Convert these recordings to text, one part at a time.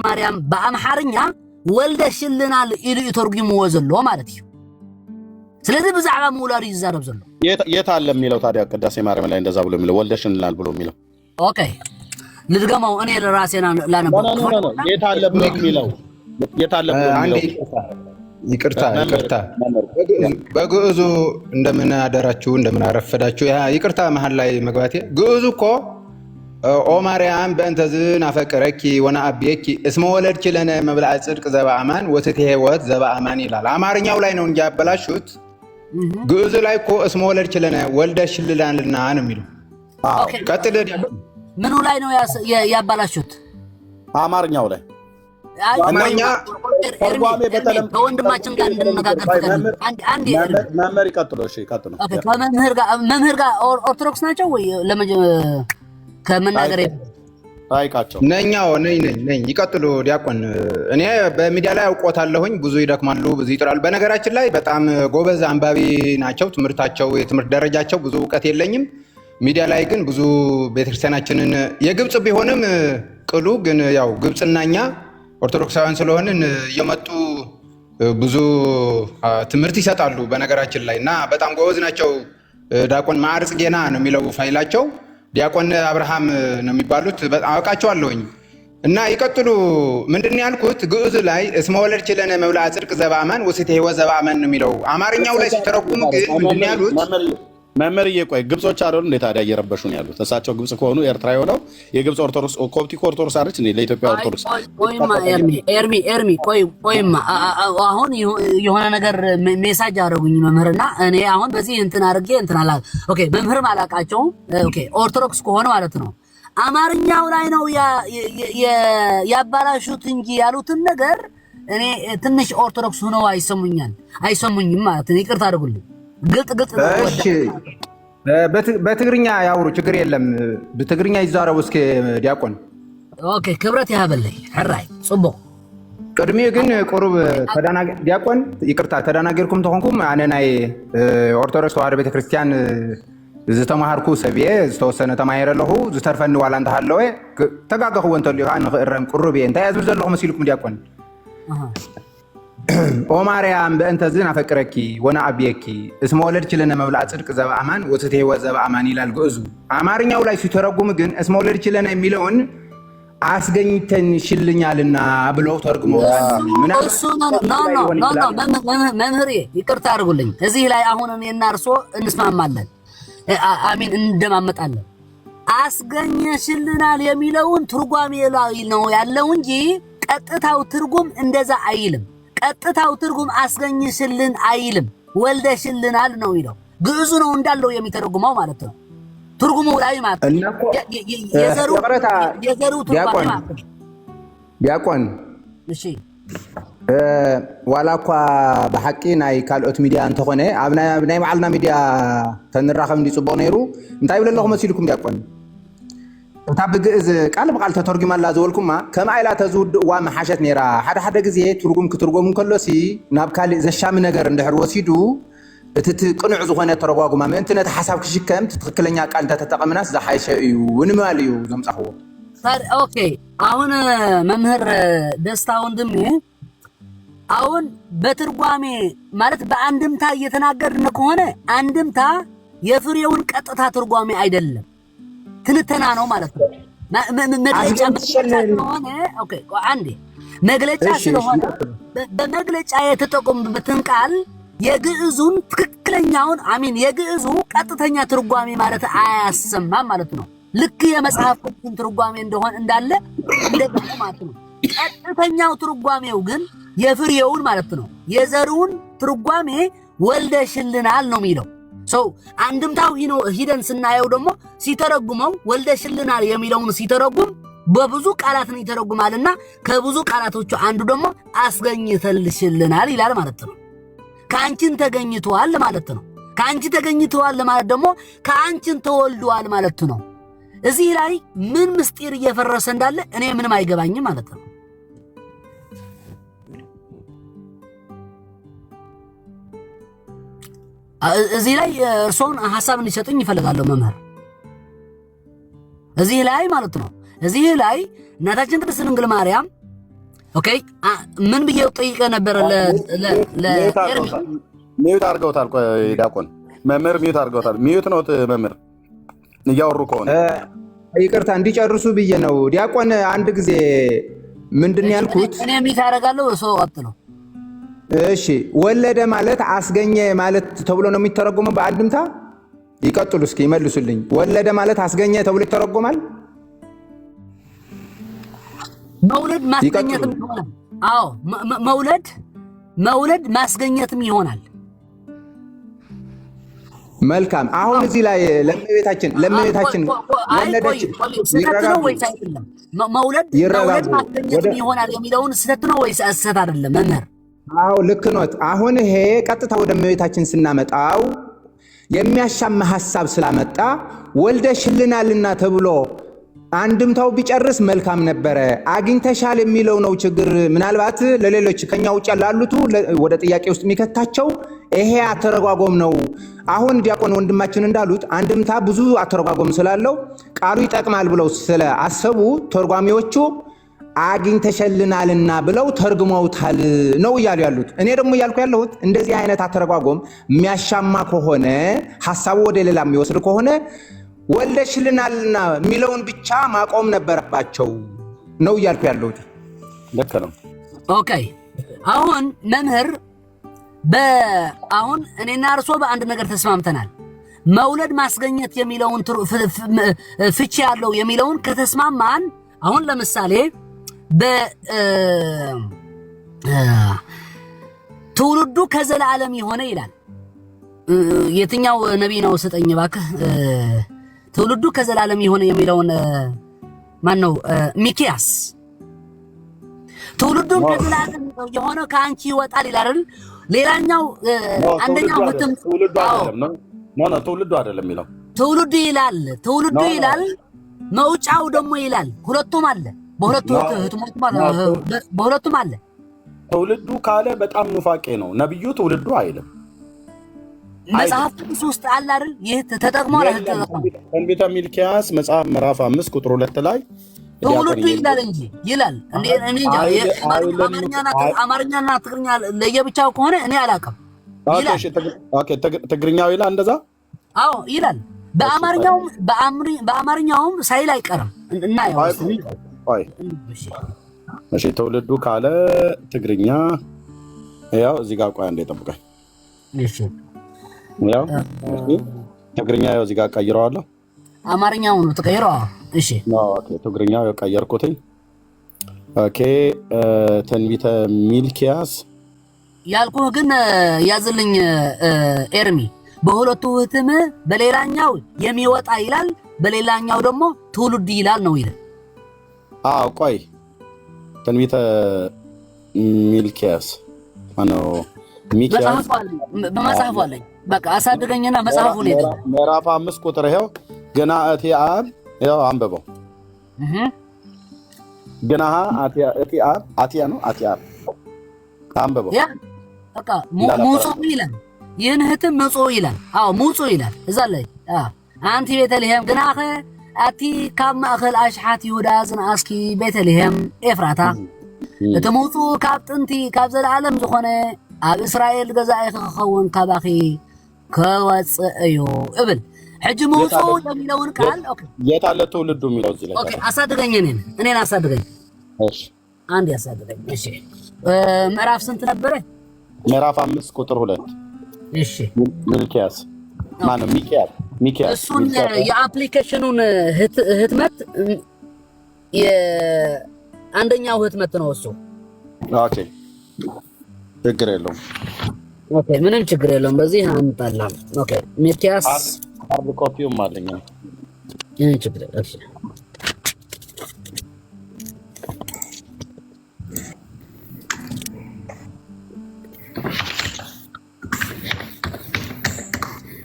ማርያም በአምሐርኛ ወልደሽልናል ኢሉ ይተርጉምዎ ዘሎ ማለት እዩ ስለዚህ ብዛዕባ ምውላዱ ይዛረብ ዘሎ የት አለ የሚለው ታዲያ ቅዳሴ ማርያም ላይ እንደዛ ብሎ የሚለው ወልደሽልናል ብሎ የሚለው ኦኬ ልድገመው እኔ ለራሴና ላነበው የት አለ ብሎ የሚለው የት አለ ብሎ የሚለው ይቅርታ በግዕዙ እንደምን አደራችሁ እንደምን አረፈዳችሁ ይቅርታ መሃል ላይ መግባቴ ግዕዙ እኮ ኦ ማርያም በእንተዝን አፈቅረኪ ወነአብየኪ እስመ ወለድኪ ለነ መብልዐ ጽድቅ ዘበአማን ወትሕተ ሕይወት ዘበአማን ይላል አማርኛው ላይ ነው እንጂ ያበላሹት ግዕዙ ላይ እኮ እስመ ወለድኪ ለነ ወልደሽልናልና ነው የሚለው ቀጥል ምኑ ላይ ነው ያባላሹት አማርኛው ላይ አማርኛ ተርጓሜ በተለም ከወንድማችን ጋር እንነጋገር አንድ መምህር ይቀጥሉ እሺ ይቀጥሉ ኦኬ መምህር ጋር ኦርቶዶክስ ናቸው ወይ ከመናገር አይቃቸው ነኛው ነኝ ይቀጥሉ ዲያቆን እኔ በሚዲያ ላይ አውቆታለሁኝ ብዙ ይደክማሉ ብዙ ይጥራሉ በነገራችን ላይ በጣም ጎበዝ አንባቢ ናቸው ትምህርታቸው የትምህርት ደረጃቸው ብዙ ዕውቀት የለኝም ሚዲያ ላይ ግን ብዙ ቤተክርስቲያናችንን የግብጽ ቢሆንም ቅሉ ግን ያው ግብጽናኛ ኦርቶዶክሳውያን ስለሆነን እየመጡ ብዙ ትምህርት ይሰጣሉ በነገራችን ላይ እና በጣም ጎበዝ ናቸው ዲያቆን ማዕርጽ ጌና ነው የሚለው ፋይላቸው ዲያቆን አብርሃም ነው የሚባሉት በጣም አውቃቸዋለሁኝ እና ይቀጥሉ ምንድነው ያልኩት ግዕዝ ላይ እስመ ወለድኪ ለነ መብልዐ ጽድቅ ዘበአማን ወትሕተ ሕይወት ዘበአማን ነው የሚለው አማርኛው ላይ ሲተረጉሙ ግን ምንድነው ያሉት መምህር እየቆይ ግብጾች አይደሉ እንዴ ታዲያ እየረበሹ ነው ያሉት እሳቸው ግብጽ ከሆኑ ኤርትራ የሆነው የግብጽ ኦርቶዶክስ ኮፕቲክ ኦርቶዶክስ አይደል እንዴ ለኢትዮጵያ ኦርቶዶክስ ቆይማ ኤርሚ ቆይማ አሁን የሆነ ነገር ሜሴጅ አደረጉኝ መምህርና እኔ አሁን በዚህ እንትን አድርጌ እንትን አላ ኦኬ መምህር ማላቃቸው ኦኬ ኦርቶዶክስ ከሆነ ማለት ነው አማርኛው ላይ ነው ያባላሹት እንጂ ያሉትን ነገር እኔ ትንሽ ኦርቶዶክስ ሆነው አይሰሙኝም ማለት ነው ይቅርታ አድርጉልኝ ግልጥ እሺ በትግርኛ ያውሩ ችግር የለም በትግርኛ ይዛረቡ እስኪ ዲያቆን ኦኬ ክብረት ያበለይ ሕራይ ጽቦ ቅድሜ ግን ቁርብ ዲያቆን ይቅርታ ተዳናገርኩም ተኾንኩም አነ ናይ ኦርቶዶክስ ተዋህዶ ቤተክርስቲያን ዝተማሃርኩ ሰብየ ዝተወሰነ ተማሂረ ኣለኹ ዝተርፈኒ ዋላ እንተሃለወ ተጋገኽዎ እንተልዩ ከዓ ንኽእረም ቁርብ እየ እንታይ ዝብል ዘለኹም መሲልኩም ዲያቆን ኦ ማርያም በእንተዝን አፈቅረኪ ወነአብየኪ እስመ ወለድኪ ለነ መብልዐ ጽድቅ ዘበአማን ወትሕተ ሕይወት ዘበአማን ይላል ግዕዙ አማርኛው ላይ ሲተረጉም ግን እስመ ወለድኪ ለነ የሚለውን አስገኝተሽልኛልና ብለው ተርጉመውታል መምህር ይቅርታ አድርጉልኝ እዚህ ላይ አሁን እኔና እርሶ እንስማማለን አሚን እንደማመጣለን አስገኘሽልናል የሚለውን ትርጓሜ ላይ ነው ያለው እንጂ ቀጥታው ትርጉም እንደዛ አይልም ቀጥታው ትርጉም አስገኝሽልን አይልም ወልደሽልናል ነው ይለው ግዕዙ ነው እንዳለው የሚተረጉመው ማለት ነው ትርጉሙ ላይ ማለት የዘሩ ትርጓሜ ማለት ዲያቆን እሺ ዋላኳ በሐቂ ናይ ካልኦት ሚዲያ እንተኾነ ኣብ ናይ ባዕልና ሚዲያ ተንራኸብ እንዲጽቦ ነይሩ እንታይ ብለለኹ መሲልኩም ዲያቆን እንታ ብግዕዝ ቃል በቃል ተተርጉማላ ዘወልኩማ ከማይላ ተዝውድእዋ መሓሸት ነይራ ሓደ ግዜ ትርጉም ክትርጉም ከሎሲ ናብ ካልእ ዘሻሚ ነገር እንድሕር ወሲዱ እቲ ቅኑዕ ዝኾነ ተረጓጉማ ምእንቲ ነቲ ሓሳብ ክሽከም ትክክለኛ ቃል እንተተጠቐምናስ ዝሓይሸ እዩ ንምባል እዩ ዘምፃኽዎ ኦኬ አሁን መምህር ደስታ ወንድሜ አሁን በትርጓሜ ማለት በአንድምታ እየተናገርን ከሆነ አንድምታ የፍሬውን ቀጥታ ትርጓሜ አይደለም ትንተና ነው ማለት ነው መግለጫ ስለሆነ ኦኬ አንዴ መግለጫ ስለሆነ በመግለጫ የተጠቀሙበትን ቃል የግዕዙን ትክክለኛውን አሚን የግዕዙ ቀጥተኛ ትርጓሜ ማለት አያሰማም ማለት ነው ልክ የመጽሐፍ ቅዱስን ትርጓሜ እንደሆነ እንዳለ እንደገና ማለት ነው ቀጥተኛው ትርጓሜው ግን የፍሬውን ማለት ነው የዘሩን ትርጓሜ ወልደሽልናል ነው የሚለው ሰው አንድምታው ሂደን ስናየው ደግሞ ሲተረጉመው ወልደሽልናል የሚለውን ሲተረጉም በብዙ ቃላት ነው ይተረጉማልና ከብዙ ቃላቶቹ አንዱ ደግሞ አስገኝተልሽልናል ይላል ማለት ነው ካንቺን ተገኝቷል ማለት ነው ካንቺ ተገኝቷል ማለት ደግሞ ካንቺን ተወልዷል ማለት ነው እዚህ ላይ ምን ምስጢር እየፈረሰ እንዳለ እኔ ምንም አይገባኝም ማለት ነው እዚህ ላይ እርሶን ሐሳብ እንዲሰጡኝ ይፈልጋለሁ መምህር እዚህ ላይ ማለት ነው እዚህ ላይ እናታችን ቅድስት ድንግል ማርያም ኦኬ ምን ብዬ ጠይቀ ነበር ለኤርሚ ሚዩት አድርገውታል። ቆይ ዲያቆን መምህር ሚዩት አድርገውታል። ሚዩት ነው መምህር እያወሩ ከሆነ ይቅርታ እንዲጨርሱ ብዬ ነው። ዲያቆን አንድ ጊዜ ምንድን ያልኩት እኔ ሚዩት አደርጋለሁ ሰው ቀጥሎ። እሺ ወለደ ማለት አስገኘ ማለት ተብሎ ነው የሚተረጎመው በአንድምታ? ይቀጥሉ እስኪ ይመልሱልኝ። ወለደ ማለት አስገኘ ተብሎ ይተረጎማል? መውለድ ማስገኘትም ይሆናል። አዎ መውለድ ማስገኘትም ይሆናል። መልካም። አሁን እዚህ ላይ ለእመቤታችን ወለደች ነው ወይስ አይደለም? መውለድ ማስገኘትም ይሆናል የሚለውን ስህተት ነው ወይስ ስህተት አይደለም መምህር? አዎ ልክ ኖት። አሁን ይሄ ቀጥታ ወደ እመቤታችን ስናመጣው የሚያሻማ ሐሳብ ስላመጣ ወልደሽልናልና ተብሎ አንድምታው ቢጨርስ መልካም ነበረ። አግኝተሻል የሚለው ነው ችግር። ምናልባት ለሌሎች ከኛ ውጭ ላሉት ወደ ጥያቄ ውስጥ የሚከታቸው ይሄ አተረጓጎም ነው። አሁን ዲያቆን ወንድማችን እንዳሉት አንድምታ ብዙ አተረጓጎም ስላለው ቃሉ ይጠቅማል ብለው ስለአሰቡ ተርጓሚዎቹ አግኝተሽልናልና ብለው ተርጉመውታል ነው እያሉ ያሉት። እኔ ደግሞ እያልኩ ያለሁት እንደዚህ አይነት አተረጓጎም የሚያሻማ ከሆነ ሐሳቡ ወደ ሌላ የሚወስድ ከሆነ ወልደሽልናልና የሚለውን ብቻ ማቆም ነበረባቸው ነው እያልኩ ያለሁት። ልክ ነው። ኦኬ አሁን መምህር አሁን እኔና እርሶ በአንድ ነገር ተስማምተናል። መውለድ ማስገኘት የሚለውን ፍቺ ያለው የሚለውን ከተስማማን አሁን ለምሳሌ ትውልዱ ከዘላለም የሆነ ይላል። የትኛው ነቢይ ነው ስጠኝ እባክህ። ትውልዱ ከዘላለም የሆነ የሚለውን ማን ነው? ሚኪያስ። ትውልዱ ከዘላለም የሆነ ከአንቺ ይወጣል ይላል። ሌላኛው አንደኛው ህትም ትውልዱ አይደለም የሚለው ትውልዱ ይላል። መውጫው ደግሞ ይላል። ሁለቱም አለ። በሁለቱም አለ። ትውልዱ ካለ በጣም ኑፋቄ ነው። ነብዩ ትውልዱ አይልም። መጽሐፍ ቅዱስ ውስጥ አለ አይደል? ይህ ተጠቅሟል። ትንቢተ ሚልክያስ መጽሐፍ ምዕራፍ 5 ቁጥር 2 ላይ ትውልዱ ይላል እንጂ ይላል። እኔ አማርኛና ትግርኛ ለየብቻው ከሆነ እኔ አላውቅም። ይላል። ኦኬ ትግርኛው ይላል እንደዛ። አዎ ይላል። በአማርኛውም ሳይል አይቀርም እና እሺ ትውልዱ ካለ ትግርኛ ያው እዚህ ጋር ቆይ አንዴ ጠብቀኝ። እሺ ያው ትግርኛ ያው እዚህ ጋር ቀይረዋለሁ። አማርኛው ነው ተቀይረው። እሺ ኦኬ ትግርኛው ቀየርኩትኝ። ኦኬ ትንቢተ ሚልክያስ ያልኩህ ግን ያዝልኝ ኤርሚ። በሁለቱ ህትም በሌላኛው የሚወጣ ይላል፣ በሌላኛው ደግሞ ትውልድ ይላል ነው ይላል። ቆይ ትንቢተ ሚልክያስ ማነው? ሚልክያስ በመጽሐፉ አለኝ። በቃ አሳድገኝና መጽሐፉን ምዕራፍ 5 ቁጥር ይኸው ገና አትያብ ይኸው አንብበው። ገና አትያ ነው አትያብ አንብበው። በቃ ሙጾ ይላል። ይህን ህትም ሙጾ ይላል። ሙጾ ይላል እዛ ላይ አንቲ ቤተልሔም ገናኸ አቲ ካብ ማእኸል ኣሽሓት ይሁዳ ዝነኣስኪ ቤተልሔም ኤፍራታ እቲ ሙፁ ካብ ጥንቲ ካብ ዘለዓለም ዝኾነ ኣብ እስራኤል ገዛኢ ክኸውን ካባኺ ከወፅእ እዩ እብል። ሕጂ ሙፁ የሚለውን ቃል የት አለ ትውልዱ የሚለው እዚህ ላይ አሳድገኝ። እኔን አሳድገኝ። አንድ ያሳድገኝ። እሺ ምዕራፍ ስንት ነበረ? ምዕራፍ 5 ቁጥር 2። እሺ ሚልክያስ ማነው? ሚልክያስ እሱን የአፕሊኬሽኑን ህትመት የአንደኛው ህትመት ነው እሱ። ኦኬ ችግር የለውም። ኦኬ ምንም ችግር የለውም። በዚህ አንጣላም። ኦኬ ሚልክያስ ሃርድ ኮፒውም አለኝ። ችግር የለም። እሺ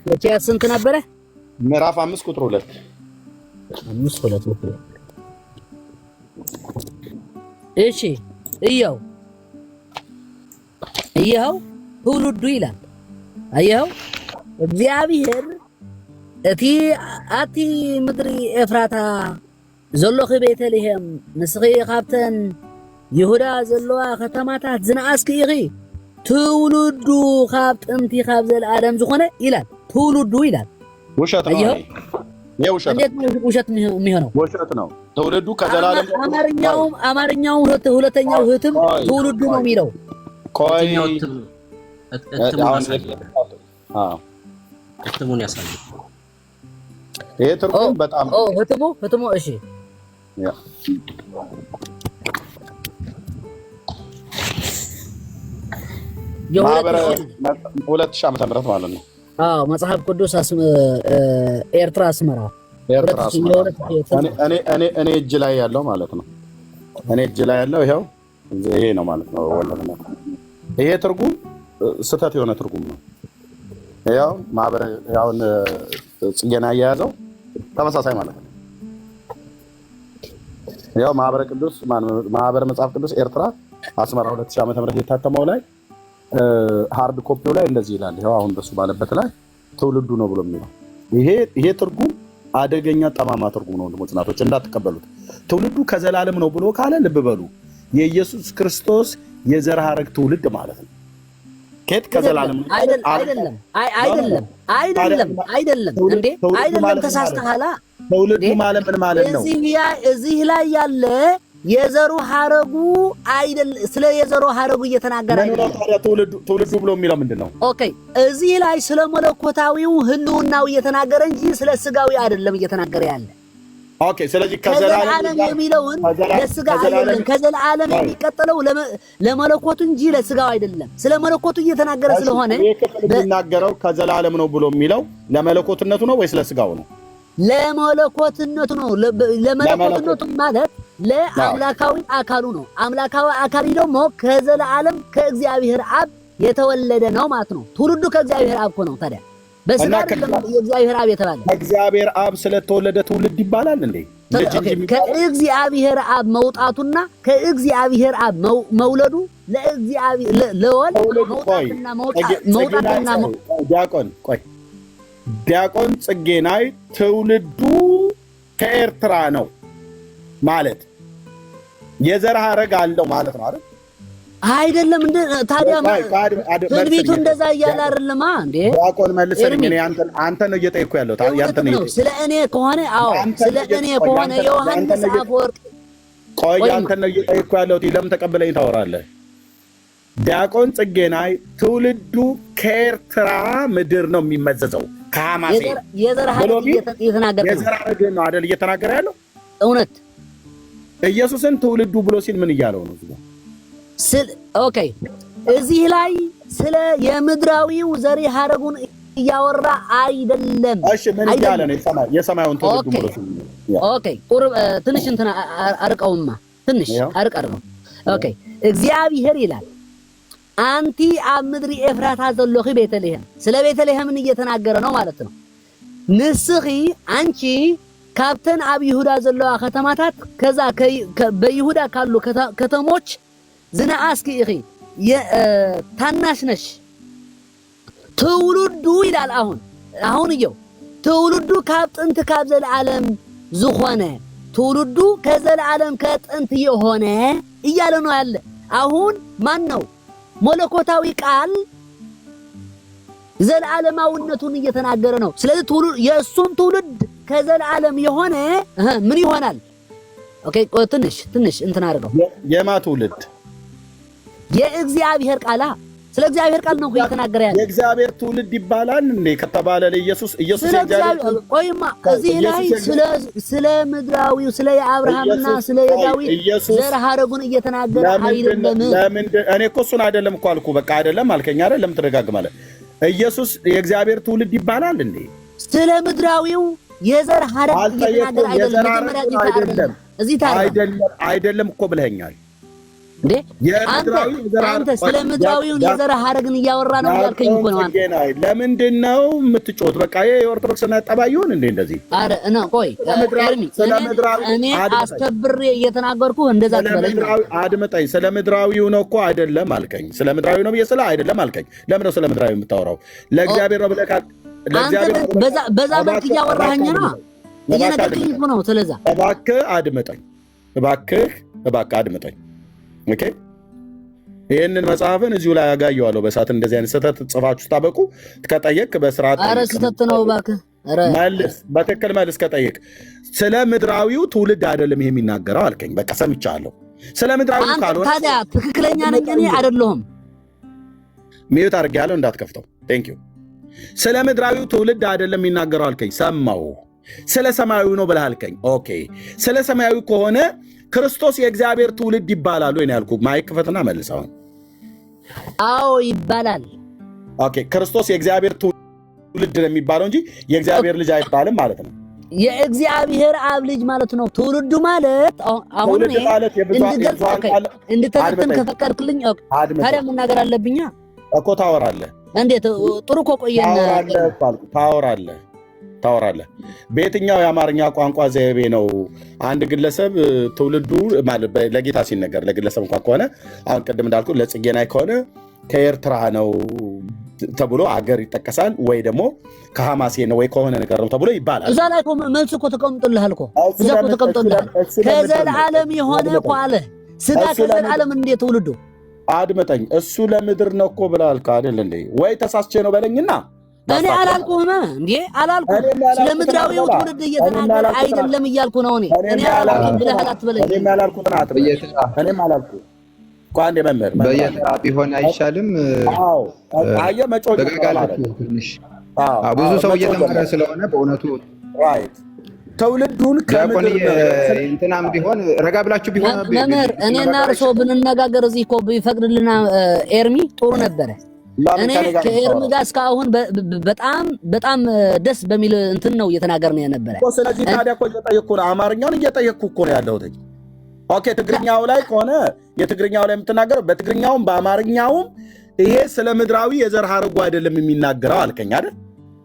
ሚልክያስ ስንት ነበረ? ምዕራፍ 5 ቁጥር 2። 5:2 እሺ እየው ትውልዱ ይላል። አየኸው እግዚአብሔር እቲ ምድሪ ኤፍራታ ዘለኺ ቤተልሔም ንስኺ ካብተን ይሁዳ ዘለዋ ከተማታት ዝነኣስኪ ኢኺ ትውልዱ ካብ ጥንቲ ካብ ዘለዓለም ዝኾነ ይላል ትውልዱ ይላል ውሸት ነው ውሸት እንዴት ነው ውሸት የሚሆነው ውሸት ነው ትውልዱ ከዘላለም አማርኛው ሁለተኛው ህትም ትውልዱ ነው የሚለው ቆይ ህትሙን ያሳያል ይሄ ትርጉም በጣም ህትሙ እሺ ያ 2000 ዓመተ ምህረት ማለት ነው መጽሐፍ ቅዱስ ኤርትራ አስመራ እኔ እጅ ላይ ያለው ማለት ነው እኔ እጅ ላይ ያለው ይሄ ነው ማለት ነው ወለና ይሄ ትርጉም ስተት የሆነ ትርጉም ነው ማህበረ ያውን ጽጌና ያያዘው ተመሳሳይ ማለት ነው ማህበረ መጽሐፍ ቅዱስ ኤርትራ አስመራ 2000 ዓመተ ምህረት የታተመው ላይ ሃርድ ኮፒው ላይ እንደዚህ ይላል አሁን በሱ ባለበት ላይ ትውልዱ ነው ብሎ የሚለው ይሄ ትርጉም አደገኛ ጠማማ ትርጉም ነው ወንድሞች እናቶች እንዳትቀበሉት ትውልዱ ከዘላለም ነው ብሎ ካለ ልብ በሉ የኢየሱስ ክርስቶስ የዘር ሐረግ ትውልድ ማለት ነው ከት ከዘላለም አይደለም እንዴ አይደለም ተሳስተሃል ትውልዱ ማለት ምን ማለት ነው እዚህ ላይ ያለ የዘሩ ሐረጉ አይደል ስለ የዘሩ ሐረጉ እየተናገረ አይደለም ትውልዱ ብሎ የሚለው ምንድነው ኦኬ እዚህ ላይ ስለ መለኮታዊው ህልውናው እየተናገረ እንጂ ስለ ስጋዊ አይደለም እየተናገረ ያለ ኦኬ ስለዚህ ከዘላለም የሚለውን ለስጋ አይደለም ከዘላለም የሚቀጥለው ለመለኮቱ እንጂ ለስጋው አይደለም ስለ መለኮቱ እየተናገረ ስለሆነ የሚናገረው ከዘላለም ነው ብሎ የሚለው ለመለኮትነቱ ነው ወይስ ለስጋው ነው ለመለኮትነቱ ነው ለመለኮትነቱ ማለት ለአምላካዊ አካሉ ነው አምላካዊ አካሉ ደግሞ ከዘላለም ከእግዚአብሔር አብ የተወለደ ነው ማለት ነው ትውልዱ ከእግዚአብሔር አብ ነው ታዲያ በስጋ የእግዚአብሔር አብ የተባለ እግዚአብሔር አብ ስለተወለደ ትውልድ ይባላል እንዴ ከእግዚአብሔር አብ መውጣቱና ከእግዚአብሔር አብ መውለዱ ለእግዚአብሔር ለወል መውጣትና ዲያቆን ጽጌናይ ትውልዱ ከኤርትራ ነው ማለት የዘር ሐረግ አለው ማለት ነው አይደለም እንደ ታዲያ ትንቢቱ እንደዛ እያለ አይደለማ እንዴ ዲያቆን መልሰልኝ እኔ አንተ ነው እየጠየኩ ያለው ያንተ ነው ስለ እኔ ከሆነ ስለ እኔ ከሆነ ዮሐንስ አፈወርቅ ቆይ አንተ ነው እየጠየኩ ያለው ለምን ተቀበለኝ ታወራለህ ዲያቆን ጽጌናይ ትውልዱ ከኤርትራ ምድር ነው የሚመዘዘው ከሐማሴ የዘር ሐረግ ነው አይደል እየተናገረ ያለው እውነት ኢየሱስን ትውልዱ ብሎ ሲል ምን እያለው ነው ኦኬ እዚህ ላይ ስለ የምድራዊው ዘር ሐረጉን እያወራ አይደለም እሺ ምን እያለ ነው የሰማዩን ትውልዱ ብሎ ሲል ኦኬ ትንሽ እንትና አርቀውማ ትንሽ አርቀው ኦኬ እግዚአብሔር ይላል አንቲ አብ ምድሪ ኤፍራታ ዘለኺ ቤተልሔም ስለ ቤተልሔምን እየተናገረ ነው ማለት ነው ንስኺ አንቺ ካፕተን አብ ይሁዳ ዘለዋ ከተማታት ከዛ በይሁዳ ካሉ ከተሞች ዝናአስኪ ኢኺ ታናሽ ነሽ ትውልዱ ይላል አሁን ይው ትውልዱ ካብ ጥንት ካብ ዘለዓለም ዝኾነ ትውልዱ ከዘለዓለም ከጥንት የሆነ እያለ ነው ያለ አሁን ማን ነው መለኮታዊ ቃል ዘለዓለማውነቱን እየተናገረ ነው ስለዚህ ትውልድ የእሱም ትውልድ ከዘላለም የሆነ ምን ይሆናል ኦኬ ትንሽ እንትና አድርገው የማ ትውልድ የእግዚአብሔር ቃል ስለ እግዚአብሔር ቃል ነው እየተናገረ ያለው የእግዚአብሔር ትውልድ ይባላል እንዴ ከተባለ ለኢየሱስ የእግዚአብሔር ቆይማ እዚህ ላይ ስለ ምድራዊው ስለ አብርሃምና ስለ ዳዊት ዘር ሐረጉን እየተናገረ አይደለም ለምን እኔ እኮ እሱን አይደለም እኮ አልኩ በቃ አይደለም አልከኝ አይደል ለምን ትደጋግማለህ ኢየሱስ የእግዚአብሔር ትውልድ ይባላል እንዴ ስለ ምድራዊው የዘር ሐረግ እየተናገረ አይደለም እዚህ ታዲያ አይደለም እኮ ብለኸኛል እንዴ አንተ ስለ ምድራዊው የዘር ሐረግን እያወራ ነው ያልከኝ እኮ ነው አንተ ለምንድን ነው የምትጮት በቃ የኦርቶዶክስና ጠባዩን እንዴ እንደዚህ አረ እና ቆይ እኔ አስከብሬ እየተናገርኩ እንደዛ ተበለኝ አድመጣኝ ስለ ምድራዊው ነው እኮ አይደለም አልከኝ ስለ ምድራዊው ነው ብዬ አይደለም አልከኝ ለምን ነው ስለ ምድራዊው የምታወራው ለእግዚአብሔር ነው ብለህ ለእግዚአብሔር በዛ መልክ እያወራኸኝ ነው እየነገርከኝ እኮ ነው ስለዛ እባክህ አድመጣኝ እባክህ አድመጣኝ ኦኬ ይሄንን መጽሐፍን እዚሁ ላይ ያጋየዋለሁ። በሳት እንደዚህ አይነት ስህተት ጽፋችሁ ታበቁ ከጠየቅ በስርዓት ኧረ ስህተት ነው እባክህ። ኧረ መልስ፣ በትክክል መልስ ከጠየቅ ስለ ምድራዊው ትውልድ አይደለም ይሄ የሚናገረው አልከኝ። በቃ ሰምቻለሁ። ስለ ምድራዊው ካልሆነ ታዲያ ትክክለኛ ነኝ እኔ አይደለሁም። ሚዩት አድርጌያለሁ እንዳትከፍተው። ቴንክ ዩ። ስለ ምድራዊው ትውልድ አይደለም የሚናገረው አልከኝ። ሰማው። ስለ ሰማያዊው ነው ብለህ አልከኝ። ኦኬ ስለ ሰማያዊ ከሆነ ክርስቶስ የእግዚአብሔር ትውልድ ይባላል ወይ ነው ያልኩህ። ማይክ ክፈትና መልሰው። አዎ ይባላል። ኦኬ ክርስቶስ የእግዚአብሔር ትውልድ ነው የሚባለው እንጂ የእግዚአብሔር ልጅ አይባልም ማለት ነው። የእግዚአብሔር አብ ልጅ ማለት ነው። ትውልዱ ማለት አሁን እንድተነትን ከፈቀድክልኝ ታዲያ መናገር አለብኛ እኮ። ታወራለህ። እንዴት ጥሩ እኮ ቆየን። ታወራለህ። በየትኛው የአማርኛ ቋንቋ ዘይቤ ነው አንድ ግለሰብ ትውልዱ ማለት ለጌታ ሲነገር ለግለሰብ እንኳን ከሆነ አሁን ቅድም እንዳልኩ ለጽጌናይ ከሆነ ከኤርትራ ነው ተብሎ አገር ይጠቀሳል፣ ወይ ደግሞ ከሐማሴ ነው ወይ ከሆነ ነገር ነው ተብሎ ይባላል። እዛ ላይ መልስ እኮ ተቀምጦልሃል እኮ እዛ እኮ ተቀምጦልሃል። ከዘላለም የሆነ እኮ አለ ስጋ ከዘላለም እንዴት ትውልዱ አድመጠኝ። እሱ ለምድር ነው እኮ ብለሃል አይደል እንዴ? ወይ ተሳስቼ ነው በለኝና እኔ አላልኩህም እንዴ? አላልኩህም። ስለ ምድራዊው ትውልድ እየተናገረ አይደለም እያልኩ ነው። እኔ አላልኩም ብለህ አትበለኝ። እኔም አላልኩህም እኔም አላልኩህም። ቋንዴ መምህር በየተራ ቢሆን አይሻልም? አዎ አየህ መጮህ ትንሽ ብዙ ሰው እየተማረ ስለሆነ በእውነቱ ራይት ትውልዱን ከምድር እንትናም ቢሆን ረጋ ብላችሁ ቢሆን መምህር እኔና እርሶ ብንነጋገር እዚህ እኮ ቢፈቅድልና ኤርሚ ጥሩ ነበረ። እኔ ከኤርሚ ጋር እስካሁን በጣም ደስ በሚል እንትን ነው እየተናገርን የነበረ። ስለዚህ ታዲያ እኮ እየጠየቅኩ ነው፣ አማርኛውን እየጠየቅኩ እኮ ነው ያለሁት። ኦኬ ትግርኛው ላይ ከሆነ የትግርኛው ላይ የምትናገረው በትግርኛውም በአማርኛውም ይሄ ስለ ምድራዊ የዘር ሐረጉ አይደለም የሚናገረው አልከኝ አይደል?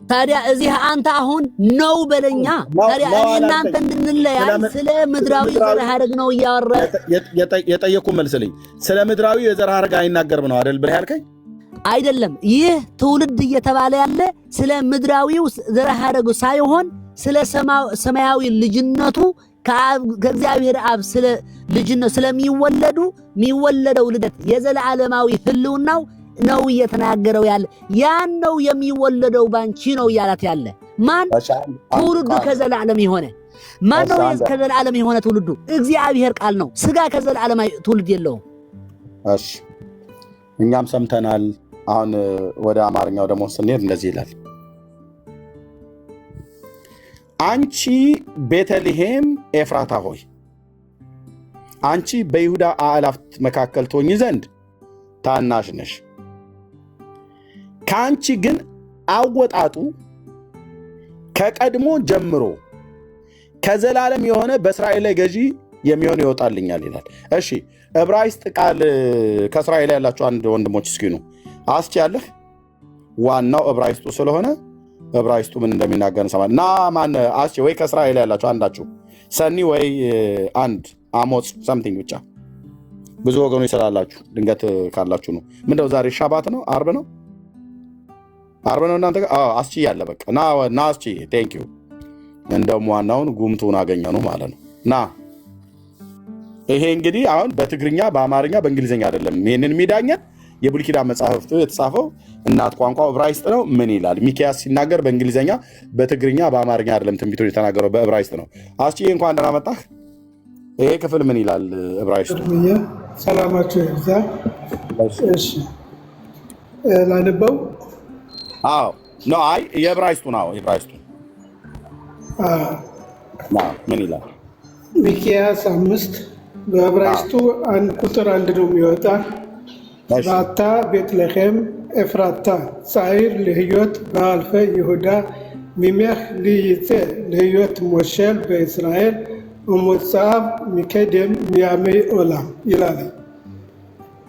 ታዲያ እዚህ አንተ አሁን ነው በለኛ። ታዲያ እኔ እናንተ እንድንለያይ ስለ ምድራዊ የዘር ሐረግ ነው እያወራ የጠየቅኩ መልስልኝ። ስለ ምድራዊ የዘር ሐረግ አይናገርም ነው አይደል ብለህ ያልከኝ? አይደለም። ይህ ትውልድ እየተባለ ያለ ስለ ምድራዊው ዘር ሐረጉ ሳይሆን ስለ ሰማያዊ ልጅነቱ ከእግዚአብሔር አብ ስለ ልጅነቱ ስለሚወለደው ልደት የዘላለማዊ ህልውናው ነው እየተናገረው ያለ። ያን ነው የሚወለደው ባንቺ ነው እያላት ያለ። ማን ትውልዱ ከዘላለም የሆነ ማን ነው? ከዘላለም የሆነ ትውልዱ እግዚአብሔር ቃል ነው። ስጋ ከዘላለም ትውልድ የለውም። እሺ እኛም ሰምተናል። አሁን ወደ አማርኛው ደግሞ ስንሄድ እንደዚህ ይላል። አንቺ ቤተልሔም ኤፍራታ ሆይ አንቺ በይሁዳ አእላፍት መካከል ትሆኚ ዘንድ ታናሽ ነሽ። ከአንቺ ግን አወጣጡ ከቀድሞ ጀምሮ ከዘላለም የሆነ በእስራኤል ላይ ገዢ የሚሆን ይወጣልኛል ይላል። እሺ ዕብራይስጥ ቃል ከእስራኤል ያላችሁ አንድ ወንድሞች እስኪ ነው አስቻለህ። ዋናው ዕብራይስጡ ስለሆነ ዕብራይስጡ ምን እንደሚናገር እንሰማለን። እና ማን አስቼ ወይ ከእስራኤል ያላችሁ አንዳችሁ ሰኒ ወይ አንድ አሞጽ ሰምቲንግ ብቻ ብዙ ወገኖች ስላላችሁ ድንገት ካላችሁ ነው። ምንድነው ዛሬ ሻባት ነው? አርብ ነው? አርብ ነው እናንተ ጋር? አዎ አስቼ ያለ በቃ ና አስቼ ቴንክ ዩ። እንደውም ዋናውን ጉምቱን አገኘ ነው ማለት ነው። ና ይሄ እንግዲህ አሁን በትግርኛ በአማርኛ በእንግሊዝኛ አይደለም ይሄንን የሚዳኘን የብሉይ ኪዳን መጽሐፍቱ የተጻፈው እናት ቋንቋ ዕብራይስጥ ነው። ምን ይላል ሚክያስ ሲናገር በእንግሊዝኛ በትግርኛ በአማርኛ አይደለም ትንቢቱ የተናገረው በዕብራይስጥ ነው። አስቼ እንኳን ደህና መጣህ። ይሄ ክፍል ምን ይላል ዕብራይስጡ? ሰላማችሁ ይብዛ። እሺ ላንበው። አዎ ነው። አይ የዕብራይስጡ ነው። ዕብራይስጡ ምን ይላል? ሚክያስ 5 በዕብራይስጡ ቁጥር 1 ነው የሚወጣ። ኤፍራታ ቤትልሔም ኤፍራታ ጻዕር ለህይወት በአልፈ ይሁዳ ሚሜህ ልይጼ ለህይወት ሞሸል በእስራኤል ወሞጻብ ሚከደም ሚያመይ ኦላም ይላል።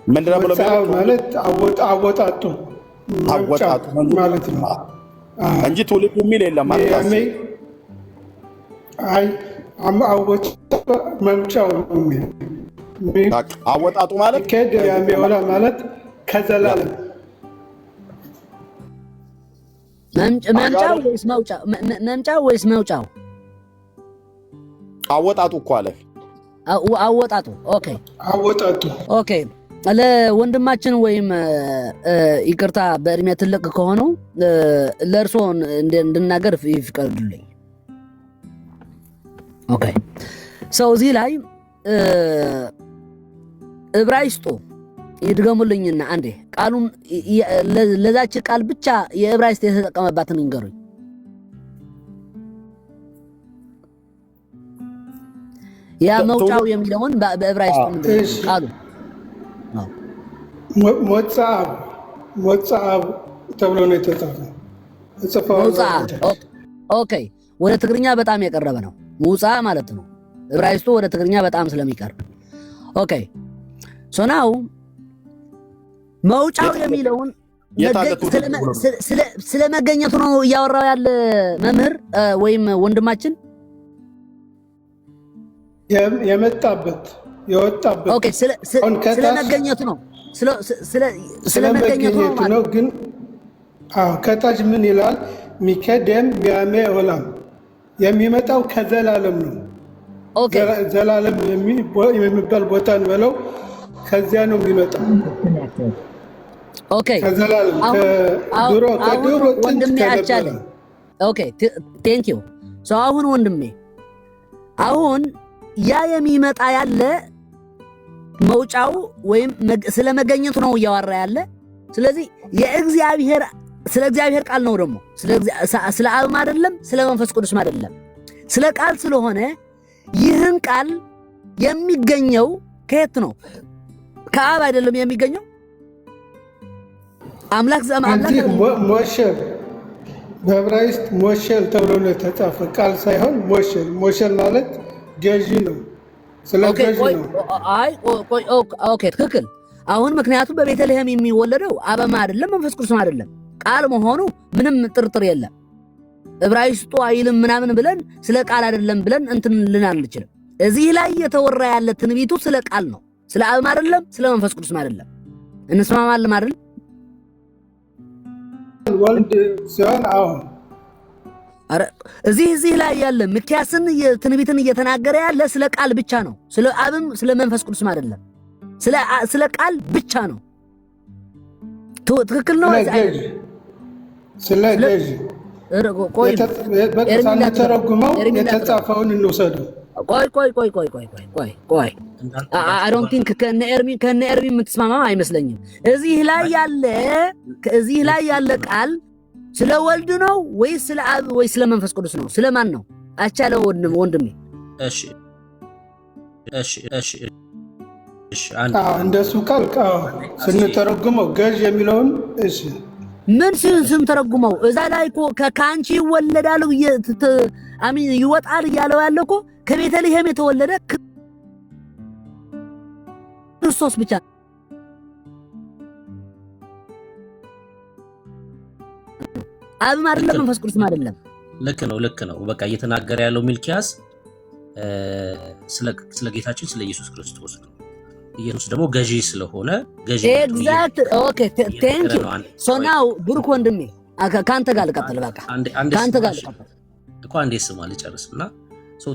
ምንድነው ብሎ ማለት አወጣጡ ማለት ነው እንጂ ትውልዱ የሚል የለም ማለት ነው። አይ መምጫው ነው የሚል አወጣጡ ማለት ከደም ያመይ ማለት ከዘላለም መምጫው ወይስ መውጫው? አወጣጡ እኮ አለ። አወጣጡ ኦኬ አወጣጡ ኦኬ። ለወንድማችን ወይም ይቅርታ በእድሜ ትልቅ ከሆኑ ለእርሶ እንድናገር ይፍቀዱልኝ። ኦኬ ሰው እዚህ ላይ ዕብራይስጡ ይድገሙልኝና አንዴ ቃሉን ለዛች ቃል ብቻ የዕብራይስጥ የተጠቀመባትን ይንገሩኝ። ያ መውጫው የሚለውን በዕብራይስጡ ቃሉ ሞጻአብ ተብሎ ነው የተጻፈው። ኦኬ ወደ ትግርኛ በጣም የቀረበ ነው። ሙጻ ማለት ነው። ዕብራይስጡ ወደ ትግርኛ በጣም ስለሚቀርብ ኦኬ ሶናው መውጫው የሚለውን ስለ መገኘቱ ነው እያወራው ያለ መምህር ወይም ወንድማችን የመጣበት የወጣበት ኦኬ ስለ መገኘቱ ነው ስለ መገኘቱ ነው። ግን ከታች ምን ይላል? ሚከደም ቢያሜ ኦላም የሚመጣው ከዘላለም ነው። ኦኬ ዘላለም የሚባል ቦታ እንበለው ከዚያ ነው የሚመጣው። ኦኬ ከዘላለም ከድሮ ወንድሜ አቻለ ኦኬ ቴንክ ዩ ሶ አሁን ወንድሜ አሁን ያ የሚመጣ ያለ መውጫው ወይም ስለ መገኘቱ ነው እያወራ ያለ። ስለዚህ ስለ እግዚአብሔር ቃል ነው ደግሞ ስለ አብም አይደለም ስለ መንፈስ ቅዱስም አይደለም ስለ ቃል ስለሆነ ይህን ቃል የሚገኘው ከየት ነው? ከአብ አይደለም የሚገኘው። አምላክ ሞሸል በዕብራይስጥ ሞሸል ተብሎ ነው የተጻፈ ቃል ሳይሆን ሞሸል ማለት ገዢ ነው። ስለ ገዢ ነው። አይ ኦኬ ትክክል። አሁን ምክንያቱም በቤተልሔም የሚወለደው አብም አይደለም መንፈስ ቅዱስም አይደለም ቃል መሆኑ ምንም ጥርጥር የለም። ዕብራይስጡ አይልም ምናምን ብለን ስለ ቃል አይደለም ብለን እንትን ልናልችልም። እዚህ ላይ የተወራ ያለ ትንቢቱ ስለ ቃል ነው። ስለ አብም አይደለም ስለ መንፈስ ቅዱስም አይደለም። እንስማማለን አይደል? ወልድ ሲሆን አሁን እዚህ ላይ ያለ ሚክያስን ትንቢትን እየተናገረ ያለ ስለ ቃል ብቻ ነው። ስለ አብም ስለ መንፈስ ቅዱስም አይደለም። ስለ ቃል ብቻ ነው። ትክክል ነው። ስለ ገዢ ሳንተረጉመው የተጻፈውን እንውሰደው። ቆይ አይ ዶንት ቲንክ ከነ ኤርሚ የምትስማማው አይመስለኝም። እዚህ ላይ ያለ ቃል ስለ ወልድ ነው ወይስ ስለ አብ ወይስ ስለ መንፈስ ቅዱስ ነው? ስለማን ነው? አቻለ ወንድሜ። እሺ እንደሱ ካልክ ስንተረጉመው ገዥ የሚለውን እሺ ምን ስንተረጉመው እዛ ላይ እኮ ከአንቺ ይወለዳል አሚን ይወጣል እያለው ያለው እኮ ከቤተልሔም የተወለደ ክርስቶስ ብቻ አብም አይደለም መንፈስ ቅዱስም አይደለም። ልክ ነው። በቃ እየተናገረ ያለው ሚልኪያስ ስለ ጌታችን ስለ ኢየሱስ ክርስቶስ ነው። ኢየሱስ ደግሞ ገዢ ስለሆነ ገዢ ኤግዛክት ኦኬ ቴንክ ዩ ሶ ናው ብሩክ ወንድሜ ካንተ ጋር ልቀጥል። በቃ ካንተ ጋር ልቀጥል እኮ አንዴ ስማ ልጨርስና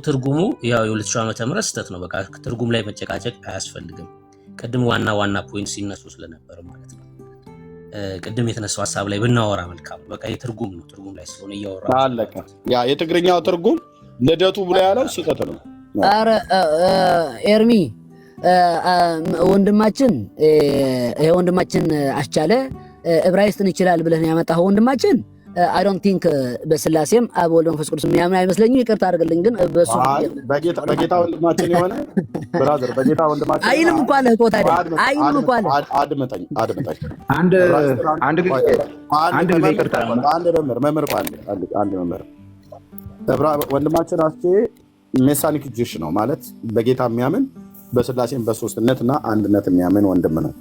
ትርጉሙ ያው የ2000 ዓመተ ምህረት ስህተት ነው። በቃ ትርጉም ላይ መጨቃጨቅ አያስፈልግም። ቅድም ዋና ፖይንት ሲነሱ ስለነበር ማለት ነው። ቅድም የተነሳው ሐሳብ ላይ ብናወራ መልካም። በቃ የትርጉም ነው። ትርጉም ላይ ስለሆነ እያወራ አለቀ። ያ የትግርኛው ትርጉም ልደቱ ብሎ ያለው ስህተት ነው። ኧረ ኤርሚ ወንድማችን አስቻለ ዕብራይስጥን ይችላል ብለህ ያመጣኸው ወንድማችን አይ ዶንት ቲንክ በስላሴም አብ ወልድ መንፈስ ቅዱስ የሚያምን አይመስለኝም። ይቅርታ አድርግልኝ። ግን በሱ በጌታ ወንድማችን የሆነ ብራዘር በጌታ ወንድማችን አይልም እንኳን ለህቶ ታዲያ አይልም እንኳን አድምጠኝ መምህር ወንድማችን አስቼ ሜሳኒክ ጅሽ ነው ማለት በጌታ የሚያምን በስላሴም በሶስትነትና አንድነት የሚያምን ወንድም ነው።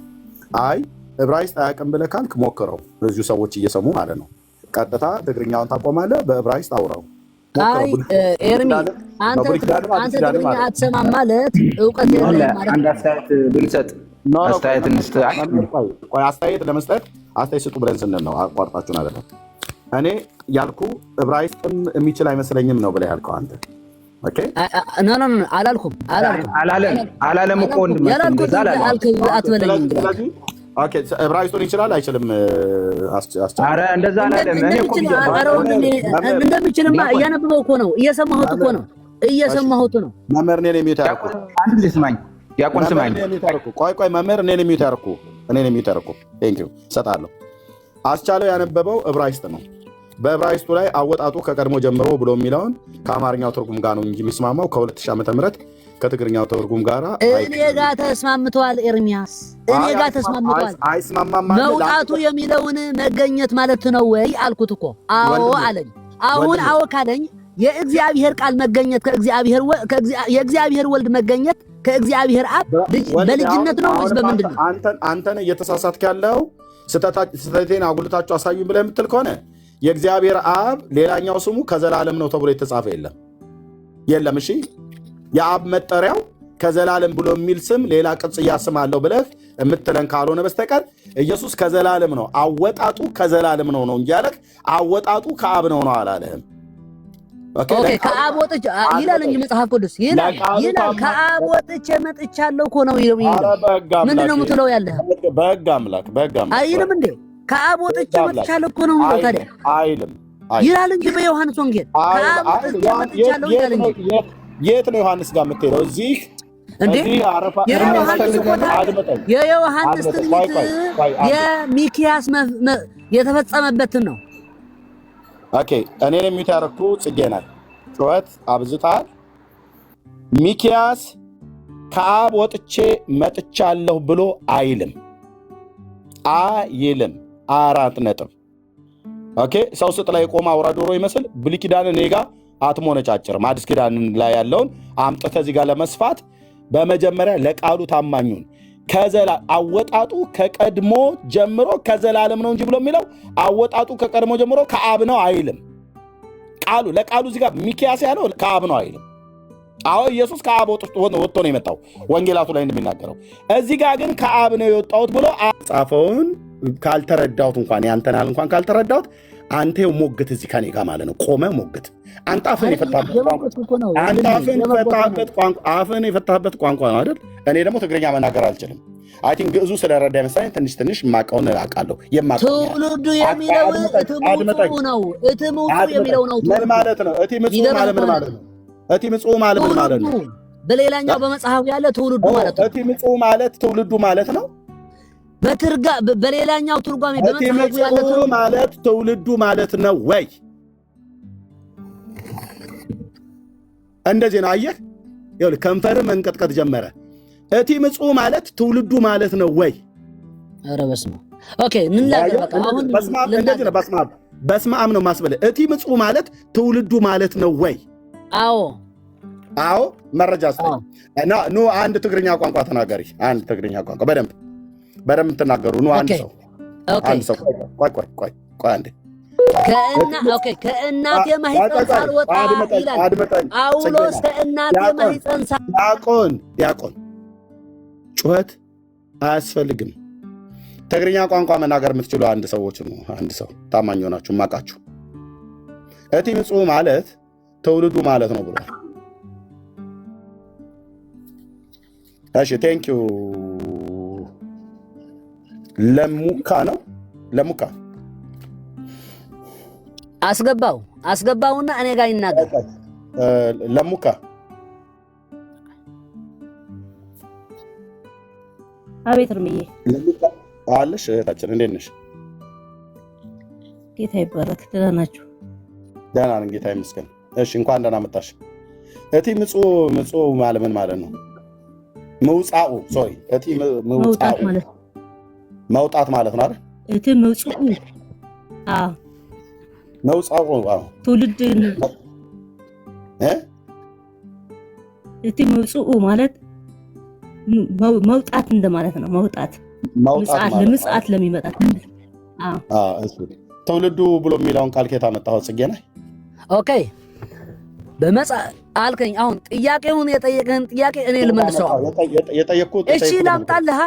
አይ ዕብራይስጥ አያውቅም ብለህ ካልክ ሞክረው። እዚሁ ሰዎች እየሰሙ ማለት ነው። ቀጥታ ትግርኛውን ታቆማለህ፣ በዕብራይስጥ አውራው። አይ ኤርሚ አንተ ትግርኛ አትሰማም ማለት እውቀት የለህም ማለት። አንድ አስተያየት ብንሰጥ አስተያየት ለመስጠት አስተያየት ስጡ ብለን ስንል ነው። አቋርጣችሁን አይደለም። እኔ ያልኩ ዕብራይስጥም የሚችል አይመስለኝም ነው ብለህ ያልከው አንተ። ኦኬ ኖ አላልኩም አላለም እኮ ወንድም ያላልኩት አትበለኝ ስለዚህ ኦኬ ዕብራይስጡን ይችላል አይችልም ኧረ እንደዛ አላለም እኔ እኮ እንደምችልማ እያነበበው እኮ ነው እየሰማሁት ነው መምህር እኔን የሚዩት ያደረኩ አንድ ጊዜ ስማኝ ዲያቆን ስማኝ ቆይ መምህር እኔን የሚዩት ያደረኩ ቴንክ ዩ እሰጥሃለሁ አስቻለው ያነበበው ዕብራይስጥ ነው በዕብራይስጡ ላይ አወጣጡ ከቀድሞ ጀምሮ ብሎ የሚለውን ከአማርኛው ትርጉም ጋር ነው እንጂ የሚስማማው ከ2000 ዓመተ ምህረት ከትግርኛው ትርጉም ጋር እኔ ጋር ተስማምቷል ኤርሚያስ እኔ ጋር ተስማምቷል አይስማማም መውጣቱ የሚለውን መገኘት ማለት ነው ወይ አልኩት እኮ አዎ አለኝ አሁን አዎ ካለኝ የእግዚአብሔር ቃል መገኘት የእግዚአብሔር ወልድ መገኘት ከእግዚአብሔር አብ በልጅነት ነው ወይስ በምንድን ነው አንተን እየተሳሳትክ ያለው ስተቴን አጉልታችሁ አሳዩኝ ብለህ የምትል ከሆነ የእግዚአብሔር አብ ሌላኛው ስሙ ከዘላለም ነው ተብሎ የተጻፈ የለም እሺ የአብ መጠሪያው ከዘላለም ብሎ የሚል ስም ሌላ ቅጽያ ስም አለው ብለህ የምትለን ካልሆነ በስተቀር ኢየሱስ ከዘላለም ነው አወጣጡ ከዘላለም ነው እንጂ ያለህ አወጣጡ ከአብ ነው አላለህም ኦኬ ከአብ ወጥቼ ይላል እንጂ መጽሐፍ ቅዱስ ይላል ከአብ ወጥቼ መጥቻለሁ እኮ ነው ይላል ምንድነው የምትለው ያለህ በሕግ አምላክ አይልም እንዴ ከአብ ወጥቼ መጥቻለሁ እኮ ነው የሚለው ታዲያ አይልም ይላል እንጂ በዮሐንስ ወንጌል ከአብ ወጥቼ መጥቻለሁ ይላል እንጂ የት ነው ዮሐንስ ጋር የምትሄደው እዚህ እንዴ የዮሐንስ ትንቢት የሚክያስ የተፈጸመበትን ነው ኦኬ እኔን የሚታረኩ ጽጌ ናት ጩኸት አብዝታል ሚክያስ ከአብ ወጥቼ መጥቻለሁ ብሎ አይልም 4 ነጥብ ኦኬ ሰው ስጥ ላይ ቆማ አውራ ዶሮ ይመስል ብሉይ ኪዳን እኔ ጋር አትሞነጫጭርም አዲስ ኪዳን ላይ ያለውን አምጥተህ እዚህ ጋር ለመስፋት በመጀመሪያ ለቃሉ ታማኙን አወጣጡ ከቀድሞ ጀምሮ ከዘላለም ነው እንጂ ብሎ የሚለው አወጣጡ ከቀድሞ ጀምሮ ከአብ ነው አይልም ለቃሉ እዚህ ጋር ሚክያስ ያለው ከአብ ነው አይልም አዎ ኢየሱስ ከአብ ወጥቶ ነው የመጣው ወንጌላቱ ላይ እንደሚናገረው እዚህ ጋር ግን ከአብ ነው የወጣሁት ብሎ ጻፈውን ካልተረዳሁት እንኳን ያንተናል እንኳን ካልተረዳሁት አንተ ሞግት እዚህ ከኔ ጋር ማለት ነው ቆመ ሞግት አንተ አፍን የፈታበት ቋንቋ ነው አይደል እኔ ደግሞ ትግርኛ መናገር አልችልም አይ ቲንክ ግዕዙ ስለረዳ መሰለኝ ትንሽ ማቀውን አውቃለሁ ትውልዱ የሚለው እትምጡ ነው የሚለው ነው ምን ማለት ነው እትምጡ ማለት ነው እትምጡ ማለት ነው በሌላኛው በመጽሐፉ ያለ ትውልዱ ማለት ነው እትምጡ ማለት ትውልዱ ማለት ነው በሌላኛው ትርጓሜ በመጽሐፉ ያለ ማለት ትውልዱ ማለት ነው ወይ እንደዚህ ነው አየህ ይኸውልህ ከንፈር መንቀጥቀጥ ጀመረ እትምጡ ማለት ትውልዱ ማለት ነው ወይ ኧረ በስመ አብ ኦኬ እንላገር በቃ አሁን እንደዚህ ነው በስመ አብ ነው ማስበለ እትምጡ ማለት ትውልዱ ማለት ነው ወይ አዎ መረጃ አስተው እና ኑ አንድ ትግርኛ ቋንቋ ተናገሪ አንድ ትግርኛ ቋንቋ በደንብ ተናገሩ ኑ አንድ ሰው ቆይ አንዴ ከእናት የማህፀን ሳልወጣ ይላል ጳውሎስ ከእናት የማህፀን ዲያቆን ጩኸት አያስፈልግም ትግርኛ ቋንቋ መናገር የምትችሉ አንድ ሰው ታማኝ ሆናችሁ ማቃችሁ እትምጡ ማለት ትውልዱ ማለት ነው ብሏል እሺ ቴንክ ዩ ለሙካ አስገባውና እኔ ጋር ይናገር ለሙካ አቤት እርምዬ አለሽ እህታችን እንዴት ነሽ ጌታ ይባረክ ደህና ናችሁ ደህና ነን ጌታ ይመስገን እሺ እንኳን ደህና መጣሽ እትምጡ ማለት ምን ማለት ነው መውጣቱ ሶሪ መውጣት ማለት ነው አይደል እትምጡ መውጣቱ ትውልድ እትምጡ ማለት መውጣት እንደማለት ነው መውጣት ለምጽአት ለሚመጣ እሱ ትውልዱ ብሎ የሚለውን ቃል ከየት አመጣኸው ጽጌ ነህ ኦኬ አልከኝ አሁን ጥያቄውን የጠየቀህን ጥያቄ እኔ ልመልሰው የጠየቅኩት እሺ ላምጣልህ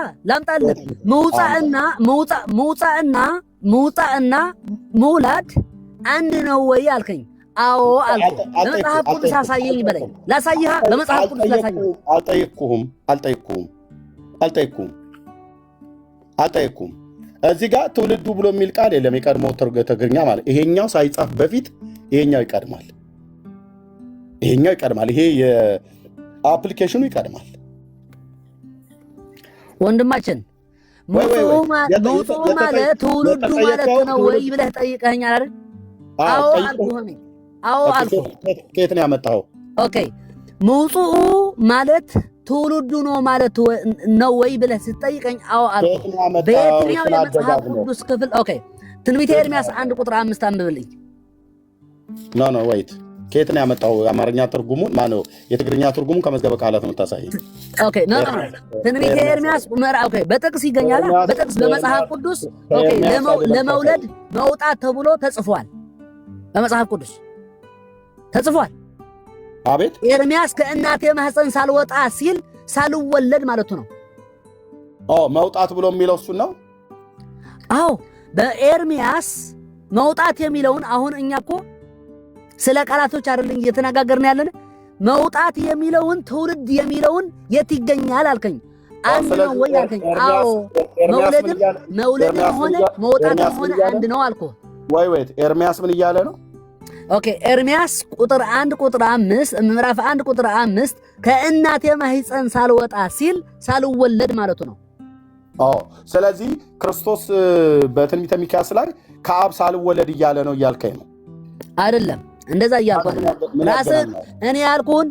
መውጣትና መውላድ አንድ ነው ወይ አልከኝ አዎ አልኩ። በመጽሐፍ ቅዱስ አሳየኝ በለኝ። ላሳይሃ በመጽሐፍ ቅዱስ ላሳየኝ። አልጠየቅኩም። እዚህ ጋር ትውልዱ ብሎ የሚል ቃል የለም። የቀድሞ ትግርኛ ማለት ይሄኛው ሳይጻፍ በፊት ይሄኛው ይቀድማል። ይሄ የአፕሊኬሽኑ ይቀድማል። ወንድማችን መውጡ ማለት ትውልዱ ማለት ነው ወይ ብለህ ጠይቀኸኛል አይደል? አዎ አልኩህ። አዎ አልኩህ። ከየት ነው ያመጣኸው? ኦኬ መውጡኡ ማለት ትውልዱ ነው ማለት ነው ወይ ብለህ ስትጠይቀኝ አዎ አልኩህ። በየትኛው የመጽሐፍ ቅዱስ ክፍል? ኦኬ ትንቢተ ኤርምያስ 1:5 አንብብልኝ። ኖ ወይት ከየት ነው ያመጣው? የአማርኛ ትርጉሙን ማነው? የትግርኛ ትርጉሙን ከመዝገበ ቃላት ነው የምታሳየኝ? ኦኬ ኖ ትንቢተ ኤርምያስ ኦኬ በጥቅስ ይገኛል። በጥቅስ በመጽሐፍ ቅዱስ ኦኬ ለመውለድ መውጣት ተብሎ ተጽፏል። በመጽሐፍ ቅዱስ ተጽፏል። አቤት ኤርምያስ ከእናቴ ማህፀን ሳልወጣ ሲል ሳልወለድ ማለቱ ነው። መውጣት ብሎ የሚለው እሱን ነው። አዎ በኤርምያስ መውጣት የሚለውን አሁን እኛ እኮ ስለ ቃላቶች አይደለም እየተነጋገርን ያለን። መውጣት የሚለውን ትውልድ የሚለውን የት ይገኛል አልከኝ። አንድ ነው ወይ አልከኝ። አዎ መውለድም ሆነ መውጣትም ሆነ አንድ ነው አልኩህ። ወይት ኤርምያስ ምን እያለ ነው? ኦኬ ኤርምያስ ቁጥር 1 ቁጥር 5 ምዕራፍ 1 ቁጥር 5 ከእናቴ ማህፀን ሳልወጣ ሲል ሳልወለድ ማለቱ ነው። ስለዚህ ክርስቶስ በትንቢተ ሚክያስ ላይ ከአብ ሳልወለድ እያለ ነው እያልከኝ ነው? አይደለም እንደዛ እያልኩህ ራስህ እኔ ያልኩህን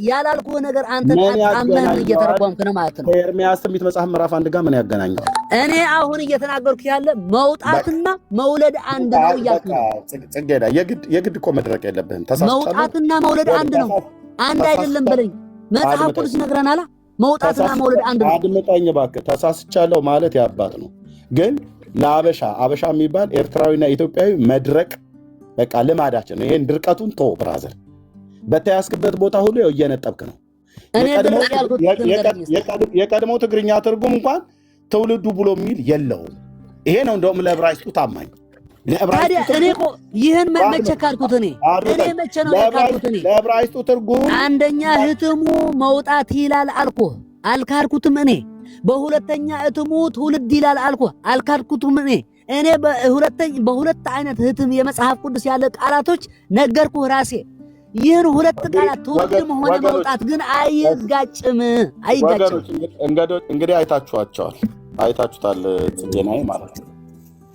ያላልኩህ ነገር አንተ አምነህ እየተረጎምክ ነው ማለት ነው። ኤርምያስ ትንቢት መጽሐፍ ምዕራፍ 1 ጋር ምን ያገናኘዋል? እኔ አሁን እየተናገርኩ ያለ መውጣትና መውለድ አንድ ነው እያልኩ ነው። ጽጌዳ የግድ እኮ መድረቅ የለብህም። መውጣትና መውለድ አንድ ነው፣ አንድ አይደለም በለኝ። መጽሐፍ ቅዱስ ይነግረናል። መውጣትና መውለድ አንድ ነው። አድምጠኝ እባክህ። ተሳስቻለሁ ማለት ያባት ነው። ግን ለአበሻ የሚባል ኤርትራዊና ኢትዮጵያዊ መድረቅ በቃ ልማዳችን ነው። ይሄን ድርቀቱን ቶ ብራዘር በተያዝክበት ቦታ ሁሉ እየነጠብክ ነው። የቀድሞ ትግርኛ ትርጉም እንኳን ትውልዱ ብሎ የሚል የለውም። ይሄ ነው እንደውም ለዕብራይስጡ ታማኝ። ታዲያ እኔ እኮ ይህን መቼ ካልኩት? እኔ መቼ ነው ካልኩት? እኔ ለዕብራይስጡ ትርጉም አንደኛ ህትሙ መውጣት ይላል አልኩህ፣ አልካድኩትም። እኔ በሁለተኛ እትሙ ትውልድ ይላል አልኩህ፣ አልካድኩትም። እኔ በሁለት አይነት ህትም የመጽሐፍ ቅዱስ ያለ ቃላቶች ነገርኩህ ራሴ። ይህን ሁለት ቃላት ትውልድም ሆነ መውጣት ግን አይጋጭም። እንግዲህ አይታችሁታል ጽጌናዬ ማለት ነው።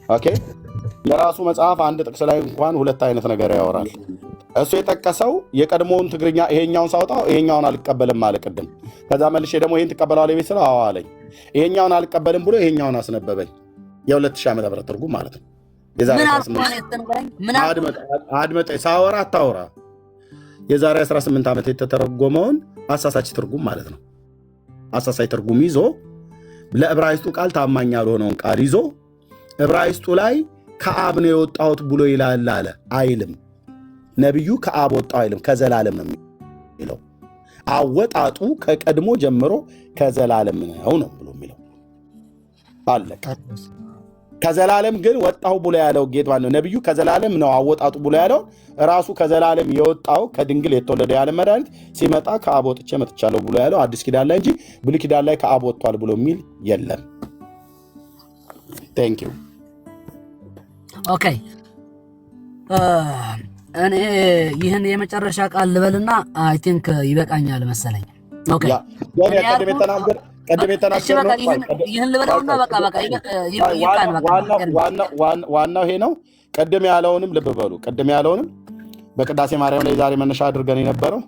ኦኬ የራሱ መጽሐፍ አንድ ጥቅስ ላይ እንኳን ሁለት አይነት ነገር ያወራል። እሱ የጠቀሰው የቀድሞውን ትግርኛ ይሄኛውን ሳውጣው ይሄኛውን አልቀበልም አለ ቅድም። ከዛ መልሼ ደግሞ ይሄን ትቀበላለህ ቤት ስለው አዎ አለኝ። ይሄኛውን አልቀበልም ብሎ ይሄኛውን አስነበበኝ። የ2000 ዓመተ ምህረት ትርጉም ማለት ነው። አድመጠኝ ሳወራ አታወራ። የዛሬ 18 ዓመት የተተረጎመውን አሳሳች ትርጉም ማለት ነው። አሳሳች ትርጉም ይዞ ለዕብራይስጡ ቃል ታማኝ ያልሆነውን ቃል ይዞ ዕብራይስጡ ላይ ከአብ ነው የወጣሁት ብሎ ይላል አለ አይልም። ነቢዩ ከአብ ወጣው አይልም፣ ከዘላለም ነው የሚለው። አወጣጡ ከቀድሞ ጀምሮ ከዘላለም ነው ብሎ የሚለው አለቀ። ከዘላለም ግን ወጣሁ ብሎ ያለው ጌታ ነው። ነቢዩ ከዘላለም ነው አወጣጡ ብሎ ያለው ራሱ ከዘላለም የወጣው ከድንግል የተወለደ ያለ መድኃኒት ሲመጣ ከአብ ወጥቼ መጥቻለሁ ብሎ ያለው አዲስ ኪዳን ላይ እንጂ ብሉይ ኪዳን ላይ ከአብ ወጥቷል ብሎ የሚል የለም። ቴንክ ዩ። ኦኬ እኔ ይህን የመጨረሻ ቃል ልበልና አይ ቲንክ ይበቃኛል መሰለኝ። ኦኬ ቀደም የተናገርነው ይህን ልበለውና በቃ ይቃል። ዋናው ይሄ ነው። ቀደም ያለውንም ልብ በሉ። ቀደም ያለውንም በቅዳሴ ማርያም ላይ ዛሬ መነሻ አድርገን የነበረው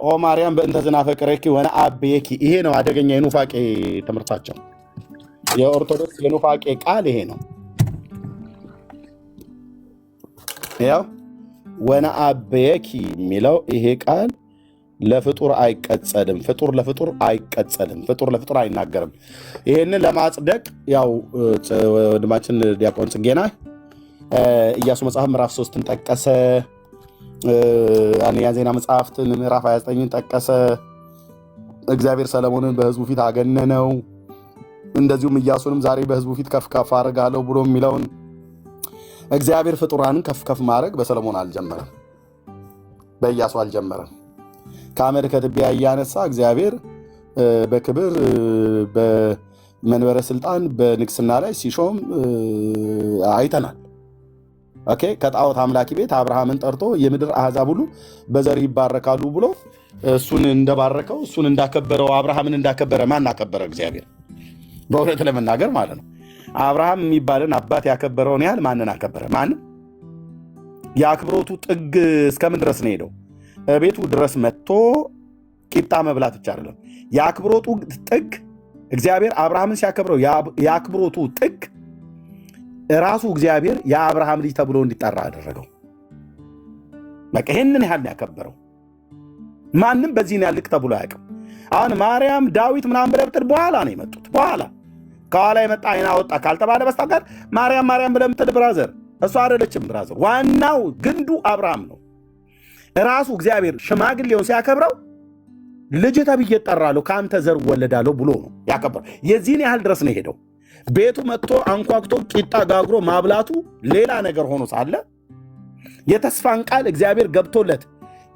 ኦ ማርያም በእንተ ዝናፈቅረኪ ወነአብየኪ፣ ይሄ ነው አደገኛ የኑፋቄ ትምህርታቸው። የኦርቶዶክስ የኑፋቄ ቃል ይሄ ነው። ያው ወነአብየኪ የሚለው ይሄ ቃል ለፍጡር አይቀጸልም። ፍጡር ለፍጡር አይቀጸልም። ፍጡር ለፍጡር አይናገርም። ይህንን ለማጽደቅ ያው ወንድማችን ዲያቆን ጽጌና ኢያሱ መጽሐፍ ምዕራፍ 3ን ጠቀሰ። አንደኛ ዜና መጽሐፍትን ምዕራፍ 29ን ጠቀሰ። እግዚአብሔር ሰለሞንን በሕዝቡ ፊት አገነነው፣ እንደዚሁም ኢያሱንም ዛሬ በሕዝቡ ፊት ከፍ ከፍ አደርጋለሁ ብሎ የሚለውን እግዚአብሔር ፍጡራንን ከፍ ከፍ ማድረግ በሰለሞን አልጀመረም፣ በኢያሱ አልጀመረም። ከአመድ ከትቢያ እያነሳ እግዚአብሔር በክብር በመንበረ ስልጣን በንግስና ላይ ሲሾም አይተናል። ኦኬ ከጣዖት አምላኪ ቤት አብርሃምን ጠርቶ የምድር አሕዛብ ሁሉ በዘር ይባረካሉ ብሎ እሱን እንደባረከው እሱን እንዳከበረው አብርሃምን እንዳከበረ ማን አከበረ? እግዚአብሔር። በእውነት ለመናገር ማለት ነው አብርሃም የሚባልን አባት ያከበረውን ያህል ማንን አከበረ? ማንም። የአክብሮቱ ጥግ እስከምን ድረስ ነው ሄደው? ቤቱ ድረስ መጥቶ ቂጣ መብላት ብቻ አይደለም። የአክብሮቱ ጥግ እግዚአብሔር አብርሃምን ሲያከብረው የአክብሮቱ ጥግ ራሱ እግዚአብሔር የአብርሃም ልጅ ተብሎ እንዲጠራ አደረገው። በቃ ይህንን ያህል ያከበረው ማንም በዚህን ያህል ልቅ ተብሎ አያውቅም። አሁን ማርያም ዳዊት ምናምን ብለህ ብትል በኋላ ነው የመጡት። በኋላ ከኋላ የመጣ አይና ወጣ ካልተባለ በስተቀር ማርያም ማርያም ብለህ ብትል ብራዘር እሷ አይደለችም። ብራዘር ዋናው ግንዱ አብርሃም ነው። ራሱ እግዚአብሔር ሽማግሌውን ሲያከብረው ልጅ ተብዬ እጠራለሁ ከአንተ ዘር ወለዳለሁ ብሎ ነው ያከበረው። የዚህን ያህል ድረስ ነው ሄደው። ቤቱ መጥቶ አንኳኩቶ ቂጣ ጋግሮ ማብላቱ ሌላ ነገር ሆኖ ሳለ የተስፋን ቃል እግዚአብሔር ገብቶለት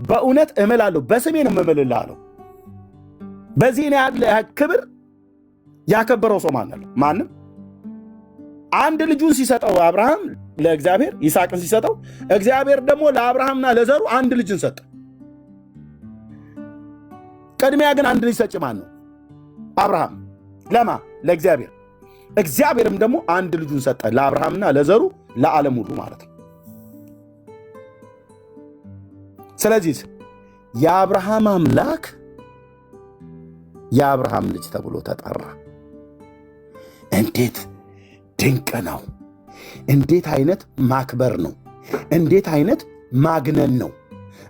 በእውነት እምላለሁ በስሜ ነው የምምልልህ አለው። በዚህን ያህል ክብር ያከበረው ሰው ማን ነው? ማንም። አንድ ልጁን ሲሰጠው አብርሃም ለእግዚአብሔር ይስሐቅን ሲሰጠው እግዚአብሔር ደግሞ ለአብርሃምና ለዘሩ አንድ ልጅን ሰጠ። ቅድሚያ ግን አንድ ልጅ ሰጪ ማን ነው? አብርሃም። ለማ? ለእግዚአብሔር። እግዚአብሔርም ደግሞ አንድ ልጁን ሰጠ ለአብርሃምና ለዘሩ ለዓለም ሁሉ ማለት ነው። ስለዚህ የአብርሃም አምላክ የአብርሃም ልጅ ተብሎ ተጠራ። እንዴት ድንቅ ነው! እንዴት አይነት ማክበር ነው! እንዴት አይነት ማግነን ነው!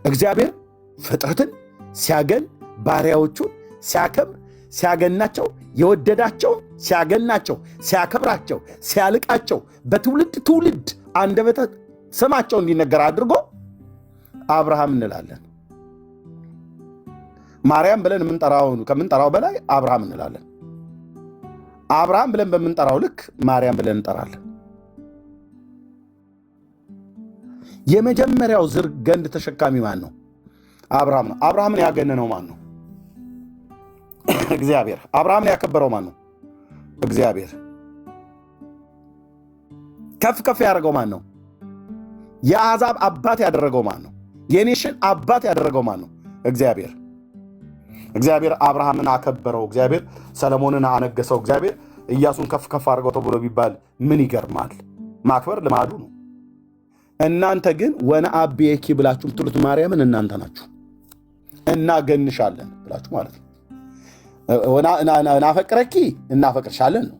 እግዚአብሔር ፍጥረትን ሲያገን ባሪያዎቹን ሲያከብር ሲያገናቸው የወደዳቸው ሲያገናቸው ሲያከብራቸው ሲያልቃቸው በትውልድ ትውልድ አንደበተ ስማቸው እንዲነገር አድርጎ አብርሃም እንላለን። ማርያም ብለን ከምንጠራው በላይ አብርሃም እንላለን። አብርሃም ብለን በምንጠራው ልክ ማርያም ብለን እንጠራለን። የመጀመሪያው ዝር ገንድ ተሸካሚ ማን ነው? አብርሃም ነው። አብርሃምን ያገነነው ማን ነው? እግዚአብሔር። አብርሃምን ያከበረው ማን ነው? እግዚአብሔር። ከፍ ከፍ ያደረገው ማን ነው? የአሕዛብ አባት ያደረገው ማን ነው? የኔሽን አባት ያደረገው ማን ነው? እግዚአብሔር። እግዚአብሔር አብርሃምን አከበረው። እግዚአብሔር ሰለሞንን አነገሰው። እግዚአብሔር ኢያሱን ከፍ ከፍ አድርገው ተብሎ ቢባል ምን ይገርማል? ማክበር ልማዱ ነው። እናንተ ግን ወነአብየኪ ብላችሁ የምትሉት ማርያምን እናንተ ናችሁ። እናገንሻለን ብላችሁ ማለት ነው። ናፈቅረኪ እናፈቅርሻለን ነው።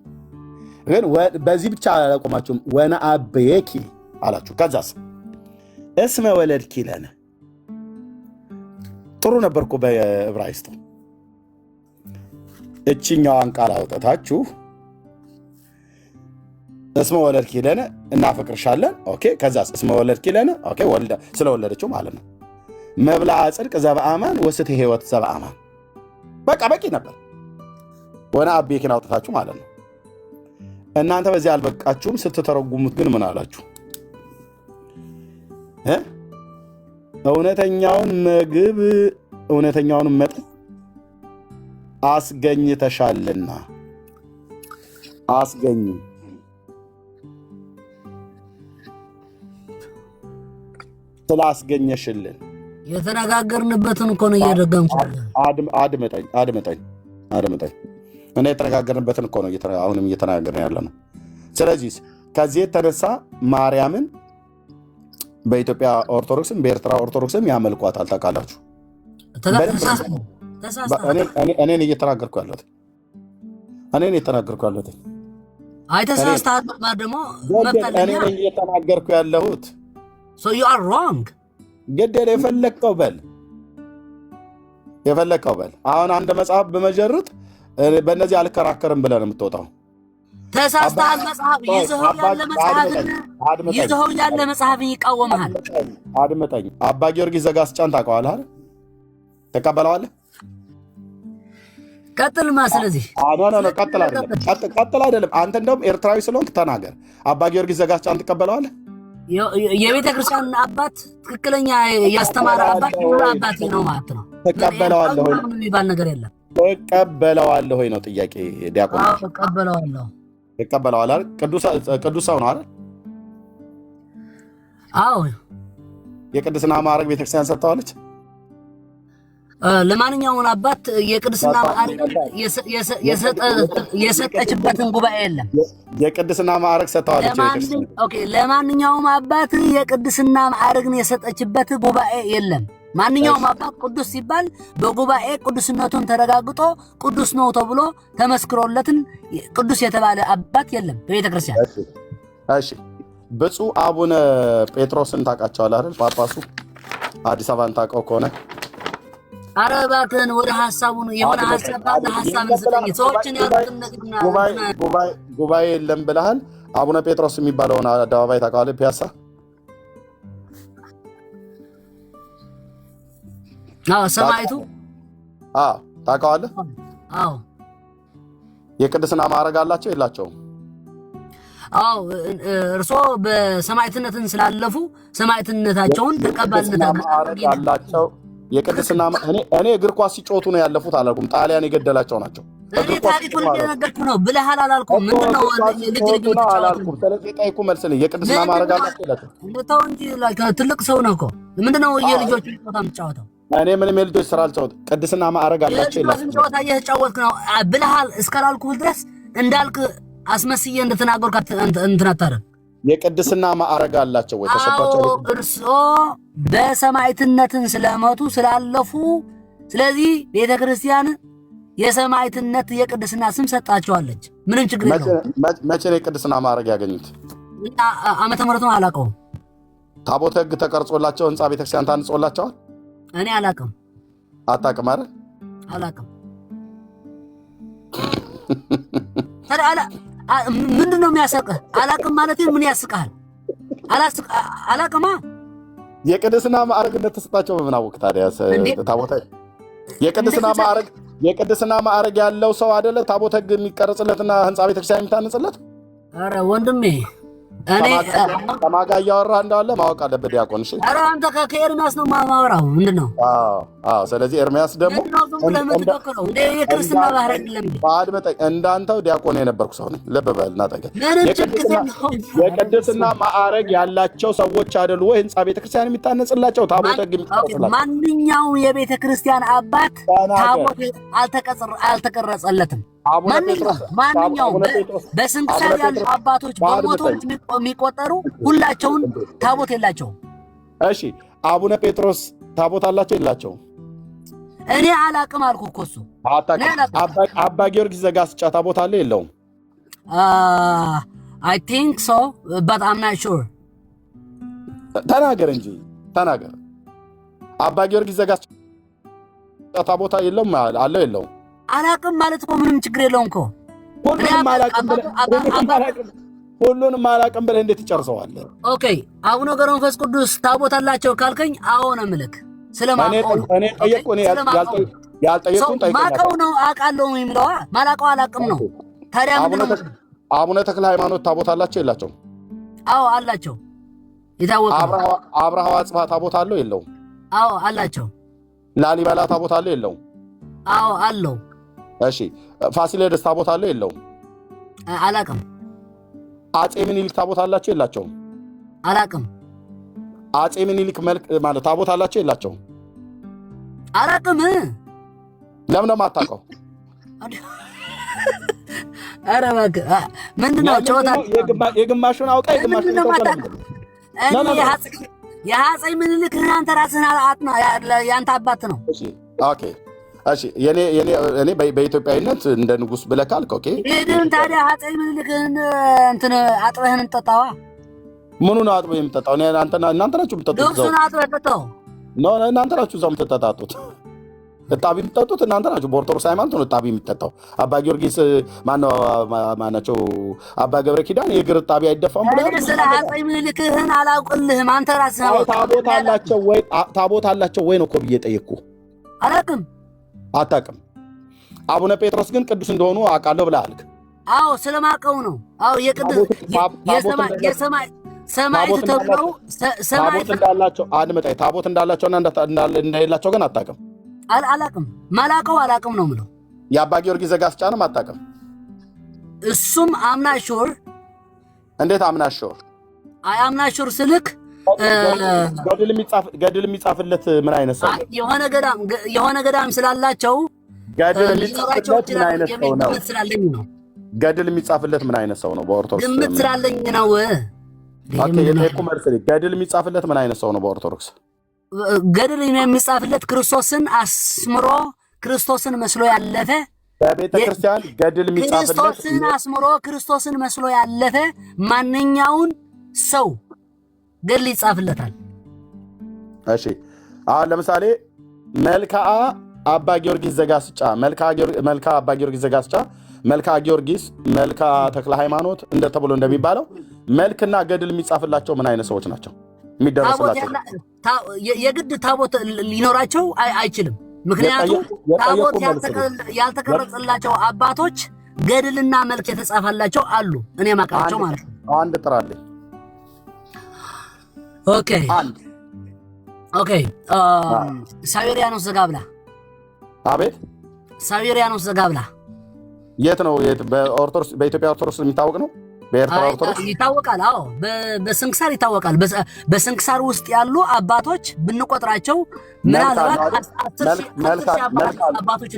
ግን በዚህ ብቻ አላቆማችሁም። ወነአብየኪ አላችሁ። ከዛስ እስመ ወለድኪ ለነ። ጥሩ ነበርኩ በዕብራይስጥ። እችኛዋን ቃል አውጥታችሁ እስመ ወለድኪ ለነ እናፈቅርሻለን። ኦኬ። ከዛስ እስመ ወለድኪ ለነ። ኦኬ። ስለወለደችው ማለት ነው። መብልዐ ጽድቅ ዘበአማን ወስተ ሕይወት ዘበአማን። በቃ በቂ ነበር። ወነአብየኪን አውጥታችሁ ማለት ነው። እናንተ በዚህ አልበቃችሁም። ስትተረጉሙት ግን ምን አላችሁ? እውነተኛውን ምግብ እውነተኛውን መጠጥ አስገኝተሻልና አስገኝ። ስላስገኘሽልን የተነጋገርንበትን እኮ ነው እየደገምኩ። አድምጠኝ። እኔ የተነጋገርንበትን እኮ ነው አሁንም እየተነጋገርን ያለ ነው። ስለዚህ ከዚህ የተነሳ ማርያምን በኢትዮጵያ ኦርቶዶክስም በኤርትራ ኦርቶዶክስም ያመልኳታል። ታውቃላችሁ። እኔን እየተናገርኩ ያለሁት አይ ተሳስተሃል። ደግሞ እኔ እየተናገርኩ ያለሁት so you are wrong። ገደል የፈለከው በል። አሁን አንድ መጽሐፍ በመጀርት በእነዚህ አልከራከርም ብለህ ነው የምትወጣው። ተሳስተሃል። መጽሐፍ ይዘኸው ያለ መጽሐፍን ይቃወምሃል። አድምጠኝ። አባ ጊዮርጊስ ዘጋስጫን ታውቀዋለህ አይደል? ተቀበለዋለህ? ቀጥልማ። ስለዚህ ቀጥል አይደለም። አንተ እንደውም ኤርትራዊ ስለሆንክ ተናገር። አባ ጊዮርጊስ ዘጋስጫን ትቀበለዋለህ? የቤተ ክርስቲያን አባት ትክክለኛ ያስተማረ አባት ሁሉ አባቴ ነው ማለት ነው። ተቀበለዋለሁ የሚባል ነገር የለም። ተቀበለዋለሁ ነው ጥያቄ ዲያቆን። ተቀበለዋለሁ። ተቀበለዋለሁ። ቅዱስ ሰው ነው አይደል? አዎ። የቅድስና ማዕረግ ቤተክርስቲያን ሰጥተዋለች። ለማንኛውም አባት የቅድስና ማዕረግ የሰጠችበትን ጉባኤ የለም። የቅድስና ማዕረግ ሰጥተዋለች ቤተክርስቲያን። ኦኬ። ለማንኛውም አባት የቅድስና ማዕረግን የሰጠችበት ጉባኤ የለም። ማንኛውም አባት ቅዱስ ሲባል በጉባኤ ቅዱስነቱን ተረጋግጦ ቅዱስ ነው ተብሎ ተመስክሮለትን ቅዱስ የተባለ አባት የለም በቤተ ክርስቲያን። እሺ ብፁዕ አቡነ ጴጥሮስን ታውቃቸዋለህ አይደል? ጳጳሱ አዲስ አበባን ታውቀው ከሆነ ኧረ እባክህን ወደ ሐሳቡን የሆነ ሐሳብ ባለ ሐሳብ እንስጠኝ። ሰዎችን ያሉትን ነገርና ጉባኤ የለም ብለሃል። አቡነ ጴጥሮስ የሚባለውን አደባባይ ታውቀዋለህ? ፒያሳ ሰማይቱ ታውቀዋለህ? አዎ። የቅድስና ማዕረግ አላቸው የላቸውም? አዎ። እርስዎ በሰማዕትነትን ስላለፉ ሰማዕትነታቸውን ተቀባይነት አላቸው። የቅድስና እኔ እግር ኳስ ሲጮቱ ነው ያለፉት አላልኩም። ጣሊያን የገደላቸው ናቸው። እኔ ታሪኩን እንደነገርኩ ነው ብለሃል አላልኩም? ምንድነው ልጅ አላልኩም። ስለዚህ ጠይቁ መልስ ነው። የቅድስና ማዕረግ አላቸው የላቸውም? እንደታው እንጂ ትልቅ ሰው ነው እኮ። ምንድነው የልጆች ጨዋታ የምትጫወተው? እኔ ምንም የልጆች ስራ አልጫወትም። ቅድስና ማዕረግ አላቸው የላቸውም? ጨዋታ እየተጫወትክ ነው ብለሃል እስካላልኩህ ድረስ እንዳልክ አስመስዬ እንደተናገርኩ እንትን አታደርግ። የቅድስና ማዕረግ አላቸው ወይ ተሰጣቸው? እርስዎ በሰማዕትነትን ስለሞቱ ስላለፉ፣ ስለዚህ ቤተ ክርስቲያን የሰማዕትነት የቅድስና ስም ሰጣቸዋለች። ምንም ችግር የለውም። መቼ ነው የቅድስና ማዕረግ ያገኙት? ዓመተ ምሕረቱን አላውቀውም። ታቦተ ሕግ ተቀርጾላቸው ህንፃ ቤተክርስቲያን ታንጾላቸዋል? እኔ አላውቅም። አታውቅም አይደል? አላውቅም። ምንድን ነው የሚያስቅህ? አላውቅም ማለት ምን ያስቅሃል? አላውቅማ። የቅድስና ማዕረግነት ተሰጣቸው በምን አወቅህ ታዲያ? ታቦተ የቅድስና ማዕረግ ያለው ሰው አይደለ ታቦተ ሕግ የሚቀረጽለትና ህንፃ ቤተክርስቲያን የሚታነጽለት? ኧረ ወንድሜ እኔ ከማጋ እያወራህ እንዳለ ማወቅ አለበት ዲያቆን። እሺ ኧረ አንተ ከኤርሚያስ ነው የማወራው። ምንድን ነው? ስለዚህ ኤርሚያስ ደግሞ የክርስትና ባህር አይደለም። እንዳንተው ዲያቆን የነበርኩ ሰው ነኝ። ልብ በልና ጠገብ የቅድስና ማዕረግ ያላቸው ሰዎች አይደሉ ወይ ህንፃ ቤተክርስቲያን የሚታነጽላቸው ታቦተ ሕግ የሚቀረጽላቸው? ማንኛውም የቤተ ክርስቲያን አባት ታቦት አልተቀረጸለትም። ማንኛውም በስንክሳር ያሉ አባቶች በሞቶች የሚቆጠሩ ሁላቸውን ታቦት የላቸውም። እሺ አቡነ ጴጥሮስ ታቦት አላቸው የላቸውም? እኔ አላቅም አልኩ እኮ እሱ። አባ ጊዮርጊስ ዘጋስጫ ታቦት አለ የለውም? I think so but I'm not sure። ተናገር እንጂ ተናገር። አባ ጊዮርጊስ ዘጋስጫ ታቦት የለውም አለው የለውም? አላቅም ማለት እኮ ምንም ችግር የለውም እኮ። ሁሉንም አላቅም ብለህ እንዴት ይጨርሰዋል? ኦኬ አቡነ ገብረ መንፈስ ቅዱስ ታቦት አላቸው ካልከኝ አዎ ነው የምልህ። ስለማውቀው እኔ ጠየቅኩ። እኔ ያልጠየቅኩን ጠይቀኝ። ማውቀው ነው አውቃለሁ የሚለው ማላውቀው አላቅም ነው። ታዲያ ምንድነው? አቡነ ተክለ ሃይማኖት ታቦት አላቸው የላቸውም? አዎ አላቸው። የታወቀ አብርሃ አጽብሃ ታቦት አለው የለውም? አዎ አላቸው። ላሊበላ ታቦት አለው የለውም? አዎ አለው። እሺ ፋሲለደስ ታቦት አለው የለውም? አላቅም። አጼ ምኒልክ ታቦት አላቸው የላቸውም? አላቅም። አጼ ምኒልክ መልክ ማለት ታቦት አላቸው የላቸውም? አላቅም። ለምን ነው የማታውቀው? ኧረ እባክህ ምንድነው ጨዋታ? የግማሹን አውቃ የግማሹን የአጼ ምኒልክ አንተ ራስህን አጥና ያንተ አባት ነው። ኦኬ እሺ እኔ በኢትዮጵያዊነት እንደ ንጉስ ብለህ ካልክ ኦኬ። ግን ታዲያ አጼ ምኒልክን እንትን አጥበህን እንጠጣዋ? ምኑ ነው አጥበህ የምጠጣው? እናንተ ናችሁ የምትጠጡት። ልብሱን አጥበህ ጠጣው? እናንተ ናችሁ እዛው የምትጠጣጡት። እጣቢ የምትጠጡት እናንተ ናችሁ። በኦርቶዶክስ ሃይማኖት ነው እጣቢ የሚጠጣው። አባ ጊዮርጊስ ማናቸው አባ ገብረ ኪዳን የእግር እጣቢ አይደፋም ብለህ ስለ አጼ ምኒልክህን አላውቅልህም። አንተ ራስህ ታቦት አላቸው ወይ ነው እኮ ብዬ ጠየቅኩህ። አላውቅም። አታውቅም። አቡነ ጴጥሮስ ግን ቅዱስ እንደሆኑ አውቃለሁ ብለህ አልክ። አዎ ስለማውቀው ነው። አዎ ሰማይቱ ተብለው ታቦት እንዳላቸው አድምጠኝ። ታቦት እንዳላቸውና እንደሌላቸው ግን አታውቅም። አላቅም አላቅም ነው የምለው። የአባ ጊዮርጊስ ዘጋስጫንም አታውቅም። እሱም አምናሹር። እንዴት አምናሹር? አይ አምናሹር ስልክ ገድል የሚጻፍለት ምን አይነት ሰው? የሆነ ገዳም ስላላቸው ገድል የሚጻፍለት ምን አይነት ሰው ነው? ስላለኝ ነው። ገድል የሚጻፍለት ምን አይነት ሰው ነው? በኦርቶዶክስ ግምት ስላለኝ ነው። ኦኬ የጠየቁ መልስ። ገድል የሚጻፍለት ምን አይነት ሰው ነው? በኦርቶዶክስ ገድል የሚጻፍለት ክርስቶስን አስምሮ ክርስቶስን መስሎ ያለፈ በቤተ ክርስቲያን ገድል የሚጻፍለት ክርስቶስን አስምሮ ክርስቶስን መስሎ ያለፈ ማንኛውን ሰው ገድል ይጻፍለታል። እሺ አሁን ለምሳሌ መልክዓ አባ ጊዮርጊስ ዘጋስጫ፣ መልክዓ አባ ጊዮርጊስ ዘጋስጫ፣ መልክዓ ጊዮርጊስ፣ መልክዓ ተክለ ሃይማኖት እንደተብሎ እንደሚባለው መልክና ገድል የሚጻፍላቸው ምን አይነት ሰዎች ናቸው? የሚደረስላቸው የግድ ታቦት ሊኖራቸው አይችልም። ምክንያቱም ታቦት ያልተቀረጸላቸው አባቶች ገድልና መልክ የተጻፈላቸው አሉ። እኔ ማቃቸው ማለት ነው። አንድ ጥራልኝ። ኦኬ ሳዊሪያኖስ ዘጋብላ። አቤት ሳዊሪያኖስ ዘጋብላ የት ነው? በኦርቶዶክስ በኢትዮጵያ ኦርቶዶክስ የሚታወቅ ነው። በኤርትራ ኦርቶዶክስ ይታወቃል። አዎ በስንክሳር ይታወቃል። በስንክሳር ውስጥ ያሉ አባቶች ብንቆጥራቸው ምናልባት አባቶች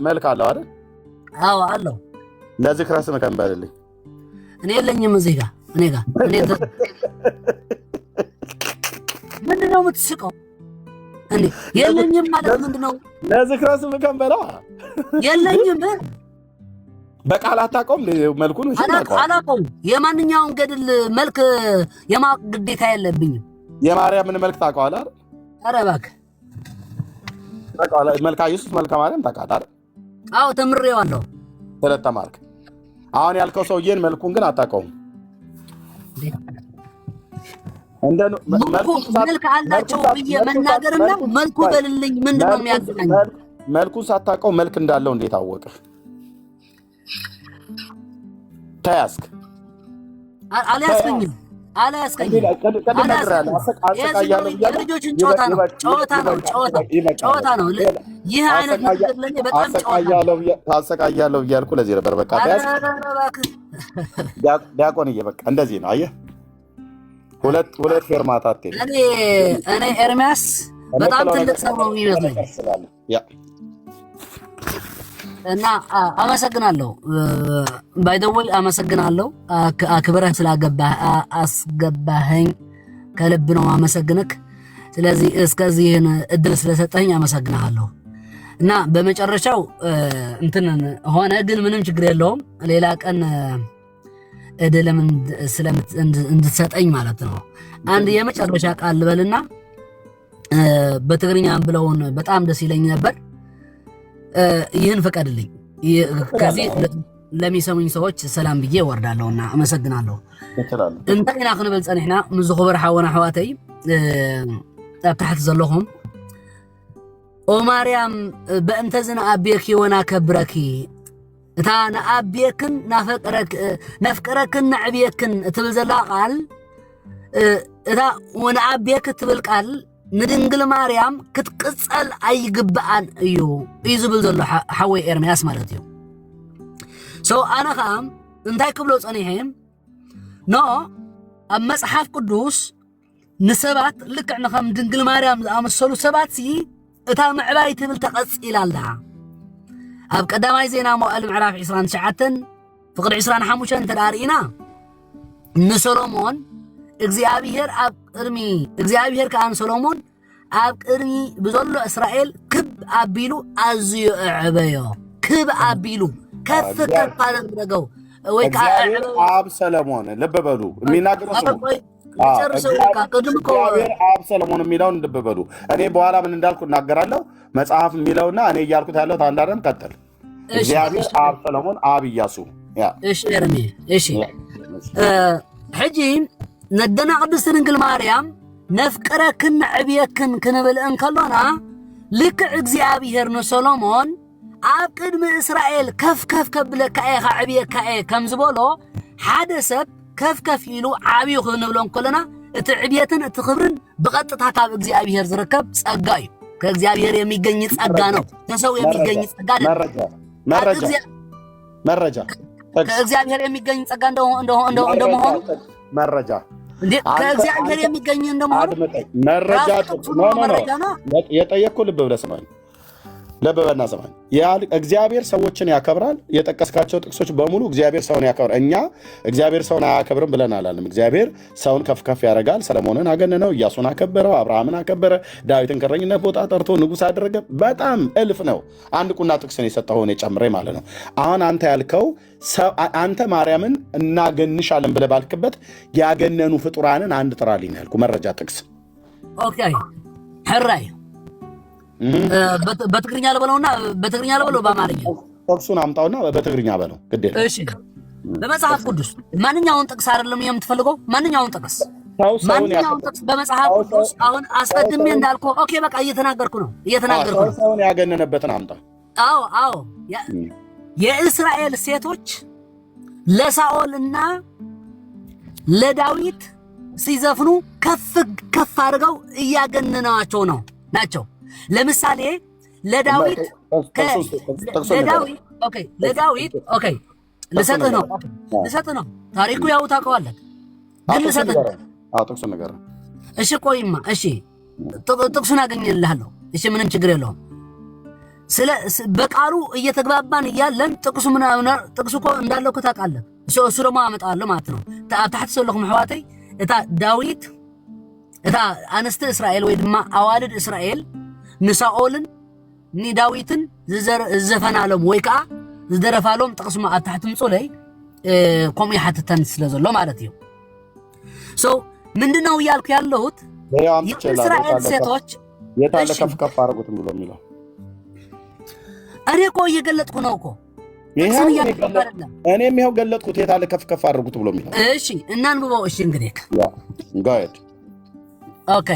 መልክ አለው አይደል? አዎ አለው። ለዝክረ ስም ከንበልልኝ። እኔ የለኝም እዚህ ጋር እኔ ጋር ምንድነው የምትስቀው? እንዴ የለኝም ማለት ምንድነው? ለዝክረ ስም ከንበላ የለኝም። በቃል አታውቀውም? መልኩን አላውቀውም። የማንኛውም ገድል መልክ የማወቅ ግዴታ የለብኝም። የማርያምን መልክ ታውቀዋለህ አይደል? ኧረ እባክህ መልካ ኢየሱስ መልካ ማርያም ታውቃለህ አይደል? አዎ ተምሬዋለሁ ስለተማርክ። አሁን ያልከው ሰውዬን መልኩን ግን አታውቀውም። መልክ አላቸው ብዬ መናገርና መልኩ በልልኝ ምንድነው የሚያገናኝ? መልኩን ሳታውቀው መልክ እንዳለው እንዴት አወቅህ? ተያዝክ? አልያዝከኝም። የልጆችን ጨዋታ ነው። ይህ አይነት ነገር ለኔ በጣም ታሰቃያለሁ እያልኩ ለዚህ ነበር። በቃ ዲያቆንዬ በቃ እንደዚህ ነው። አየህ ሁለት ፌርማታ እኔ ኤርሚያስ በጣም ትልቅ ሰው ነው የሚመስለኝ እና አመሰግናለሁ። ባይ ዘ ወይ አመሰግናለሁ። አክብረህ አስገባኸኝ ከልብ ነው አመሰግንክ። ስለዚህ እስከዚህን እድል ስለሰጠኝ አመሰግናለሁ። እና በመጨረሻው እንትን ሆነ ግን ምንም ችግር የለውም። ሌላ ቀን እድልም እንድትሰጠኝ ማለት ነው። አንድ የመጨረሻ ቃል ልበልና በትግርኛ ብለውን በጣም ደስ ይለኝ ነበር። ይህን ፈቀድልኝ። ከዚህ ለሚሰሙኝ ሰዎች ሰላም ብዬ ወርዳለሁና አመሰግናለሁ። እንታይ ኢና ክንብል ፀኒሕና ምስ ክቡር ሓወና ኣሕዋተይ ኣብ ታሕቲ ዘለኹም ኦ ማርያም በእንተ ዝንኣቤኪ ወናከብረኪ እታ ንኣቤክን ነፍቅረክን ንዕብየክን እትብል ዘላ ቃል እታ ወንኣቤክ እትብል ቃል ንድንግል ማርያም ክትቅፀል ኣይግብኣን እዩ ዝብል ዘሎ ሓወይ ኤርምያስ ማለት እዩ። ኣነ ከዓ እንታይ ክብሎ ፀኒሐ ኖ ኣብ መፅሓፍ ቅዱስ ንሰባት ልክዕ ንከም ድንግል ማርያም ዝኣመሰሉ ሰባት እታ ምዕባይ ትብል ተቐፂላ ኣላ። ኣብ ቀዳማይ ዜና መዋዕል ምዕራፍ 29 ፍቅዲ 25 ተዳርኢና ንሰሎሞን እግዚአብሔር ከዓ ንሰሎሞን ኣብ ቅድሚ ብዘሎ እስራኤል ክብ ኣቢሉ ኣዝዩ ዕበዮ። ክብ ኣቢሉ ከፍ ኣደረገው ወይ ከዓ ኣብ ሰሎሞን ልብ በሉ የሚናገረው እግዚአብሔር ኣብ ሰሎሞን የሚለውን ልብ በሉ። እኔ በኋላ ምን እንዳልኩ እናገራለሁ። መጽሐፍ የሚለውና እኔ እያልኩት ያለው ታንዳረም ቀጥል። እግዚአብሔር ኣብ ሰሎሞን ኣብ ኢያሱ እሺ ኤርሚ እሺ ሕጂ ነደና ቅድስት ድንግል ማርያም ነፍቅረክን ዕብየክን ክንብል እንከሎና ልክዕ እግዚአብሔር ንሰሎሞን ኣብ ቅድሚ እስራኤል ከፍ ከብለካ ኢኻ ዕብየካ ከም ዝበሎ ሓደ ሰብ ከፍ ኢሉ ዓብዩ ክንብሎም ከለና እቲ ዕብየትን እቲ ክብርን በቀጥታ ካብ እግዚአብሔር ዝርከብ ጸጋ እዩ ከእግዚአብሔር የሚገኝ ጸጋ ነው ከሰው የሚገኝ ጸጋ አይደለም መረጃ ከእግዚአብሔር የሚገኝ ጸጋ እንደመሆኑ መረጃ እንዴ ከእግዚአብሔር የሚገኝ እንደመሆኑ መረጃ ነው የጠየቅኩህ ልብ ብለህ ስማኝ ለበበና ሰማኝ ያል እግዚአብሔር ሰዎችን ያከብራል የጠቀስካቸው ጥቅሶች በሙሉ እግዚአብሔር ሰውን ያከብራል እኛ እግዚአብሔር ሰውን አያከብርም ብለን አላለም እግዚአብሔር ሰውን ከፍ ያደርጋል ሰለሞንን አገነነው ኢያሱን አከበረው አብርሃምን አከበረ ዳዊትን ከረኝነት ቦታ ጠርቶ ንጉስ አደረገ በጣም እልፍ ነው አንድ ቁና ጥቅስን የሰጠው ነው ጨምሬ ማለት ነው አሁን አንተ ያልከው አንተ ማርያምን እናገንሻለን ብለህ ባልክበት ያገነኑ ፍጡራንን አንድ ጥራልኝ ያልኩ መረጃ ጥቅስ ኦኬ ሕራይ በትግርኛ ለበለውና በትግርኛ ለበለው በአማርኛ ጥቅሱን አምጣውና በትግርኛ በለው ግዴ እሺ በመጽሐፍ ቅዱስ ማንኛውን ጥቅስ አይደለም የምትፈልገው ማንኛውን ጥቅስ በመጽሐፍ ቅዱስ አሁን አስቀድሜ እንዳልከው ኦኬ በቃ እየተናገርኩ ነው ሰውን ያገነነበትን አምጣ አዎ የእስራኤል ሴቶች ለሳኦልና ለዳዊት ሲዘፍኑ ከፍ አድርገው እያገነናቸው ናቸው ለምሳሌ ለዳዊት ልሰጥህ ነው ታሪኩ ያው ታውቀዋለህ ግን ልሰጥህ ጥቅሱ ነገር እሺ ቆይማ እሺ ጥቅሱን አገኝልሃለሁ እሺ ምንም ችግር የለውም በቃሉ እየተግባባን እያለን ጥቅሱ እኮ እንዳለው ታውቃለህ እሱ ደግሞ አመጣለሁ ማለት ነው ታሕት ሰለኹም ሕዋተይ እታ ዳዊት እታ አንስተ እስራኤል ወይ ድማ አዋልድ እስራኤል ንሳኦልን ንዳዊትን ዝዘፈናሎም ወይ ከዓ ዝደረፋሎም ጥቅስማ ኣብ ታሕቲ ምጾለይ ከምኡ ይሓትተን ስለ ዘሎ ማለት እዩ ምንድነው እያልኩ ያለሁት የእስራኤል ሴቶች የታለ ከፍ አድርጉትም ብሎ የሚለው እኔ እኮ እየገለጥኩ ነው እኮ እኔም ይኸው ገለጥኩት የታለ ከፍ አድርጉት ብሎ የሚለው እሺ እናንብበው እሺ እንግዲህ ጋይድ ኦኬ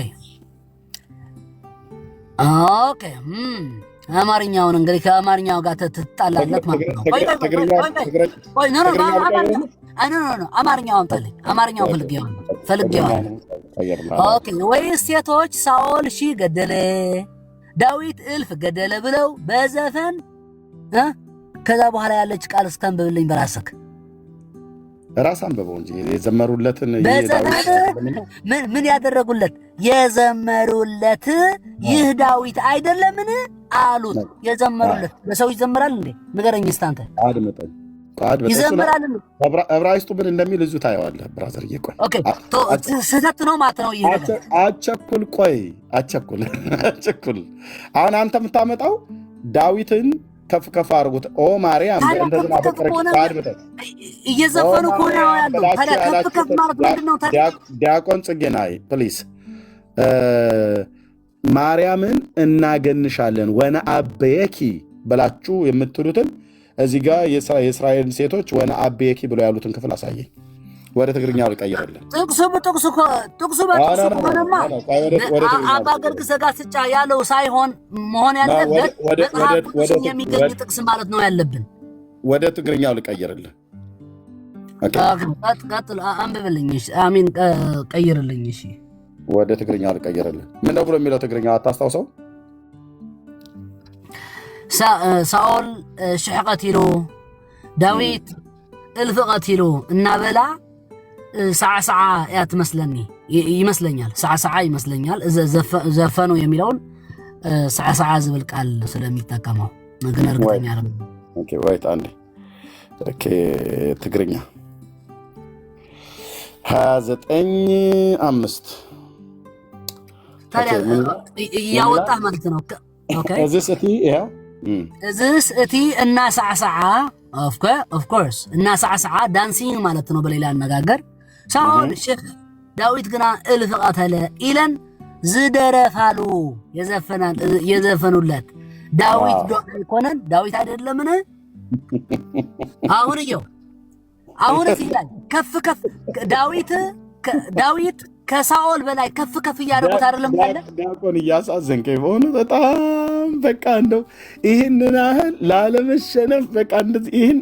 አማርኛውን እንግዲህ ከአማርኛው ጋር ትጣላለህ ማለት ነው ቆይ ኖ አማርኛውን ጠልይ አማርኛው ፈልጌው ኦኬ ወይስ ሴቶች ሳኦል ሺህ ገደለ ዳዊት እልፍ ገደለ ብለው በዘፈን ከዛ በኋላ ያለች ቃል እስከንብብልኝ በራስህ ራስ አንበበው እንጂ የዘመሩለትን ምን ያደረጉለት የዘመሩለት ይህ ዳዊት አይደለምን አሉት የዘመሩለት ለሰው ይዘምራል እንዴ ንገረኝ እስቲ አንተ አድመጠኝ ይዘምራል ዕብራይስጡ ምን እንደሚል እዙ ታየዋለህ ብራዘር ይቆይ ኦኬ ስህተት ነው ማለት ነው ይሄ አቸኩል አሁን አንተ የምታመጣው ዳዊትን ከፍ አድርጉት ኦ ማርያም እንደዚህ አበቀረች እየዘፈኑ ኮና ያለው ታዲያ ከፍ ማለት ምንድነው ታዲያ ዲያቆን ጽጌናይ ፕሊዝ ማርያምን እናገንሻለን ወነ አበየኪ ብላችሁ የምትሉትን እዚህ ጋር የእስራኤል ሴቶች ወነ አበየኪ ብለው ያሉትን ክፍል አሳየኝ ወደ ትግርኛው ልቀይርልህ ጥቅሱ በሆነማ አባ ገርግስ ዘጋስጫ ያለው ሳይሆን መሆን ያለበት መጽሐፍ የሚገኝ ጥቅስ ማለት ነው ያለብን ወደ ትግርኛው ልቀይርልህ ቀጥል አንብብልኝ አሚን ቀይርልኝ እሺ ወደ ትግርኛው ልቀይርልህ ምን ነው ብሎ የሚለው ትግርኛው አታስታውሰው ሳኦል ሽሕ ቀቲሉ ዳዊት እልፍ ቀቲሉ እናበላ ሰዓሰዓ ያ ትመስለኒ ይመስለኛል ሰዓሰዓ ይመስለኛል ዘፈኑ የሚለውን ሰዓሰዓ ዝብል ቃል ስለሚጠቀመው ግን እርግጠኛ አይደለም ኦኬ ወይት አንዴ ኦኬ ትግርኛ 29:5 ታዲያ ያወጣህ ማለት ነው ኦኬ እዚስ እቲ እና ሰዓሰዓ ኦፍ ኮርስ እና ሰዓሰዓ ዳንሲንግ ማለት ነው በሌላ አነጋገር ሳኦል ሼክ ዳዊት ግና እልፍ ቀተለ ኢለን ዝደረፋሉ የዘፈኑለት ዳዊት ዶይኮነን ዳዊት አይደለምን አሁን እዚህ ላይ ከፍ ዳዊት ከሳኦል በላይ ከፍ እያደረጉት አይደለም ያለ ዲያቆን እያሳዘንከኝ በሆነ በጣም በቃ እንደው ይህንን ያህል ላለመሸነፍ በቃ እንደዚህ ይህን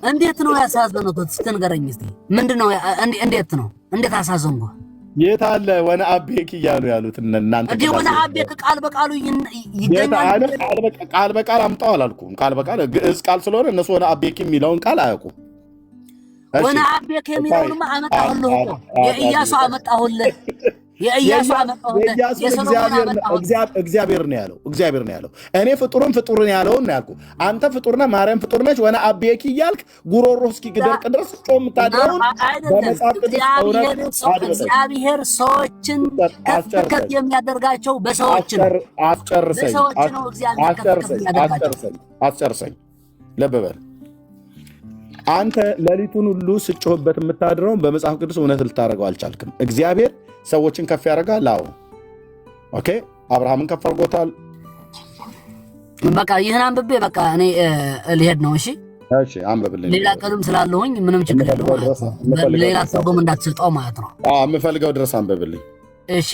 እንዴት ነው ያሳዘነው? ትንገረኝ እስቲ ምንድነው? እንዴት አሳዘንኩ? የት አለ ወነ አቤክ እያሉ ያሉት እናንተ እንዴ? ወነ አቤክ ቃል በቃሉ ይገኛል። ቃል በቃል አምጣው አላልኩም። ቃል በቃል ግዕዝ ቃል ስለሆነ እነሱ ወነ አቤክ የሚለውን ቃል አያውቁም። ወነ አቤክ የሚለውንማ አመጣሁልህ እኮ የኢያሱ አመጣሁልህ። እግዚአብሔር ነው ያለው። እኔ ፍጡርን ያለውን ነው ያልኩ። አንተ ፍጡርና ማርያም ፍጡር ነች ወነ አቤኪ እያልክ ጉሮሮ እስኪደርቅ ድረስ ጾም ታደረውን እግዚአብሔር ሰዎችን ከፍ የሚያደርጋቸው በሰዎች ነው። አስጨርሰኝ ለበበል አንተ ሌሊቱን ሁሉ ስጮህበት የምታድረውን በመጽሐፍ ቅዱስ እውነት ልታደርገው አልቻልክም። እግዚአብሔር ሰዎችን ከፍ ያደርጋል። አዎ ኦኬ፣ አብርሃምን ከፍ አድርጎታል። በቃ ይህን አንብቤ በቃ እኔ ልሄድ ነው። እሺ አንብብልኝ። ሌላ ቀንም ስላለሁኝ ምንም ችግር የለውም። ሌላ ትርጉም እንዳትሰጠው ማለት ነው። የምፈልገው ድረስ አንብብልኝ። እሺ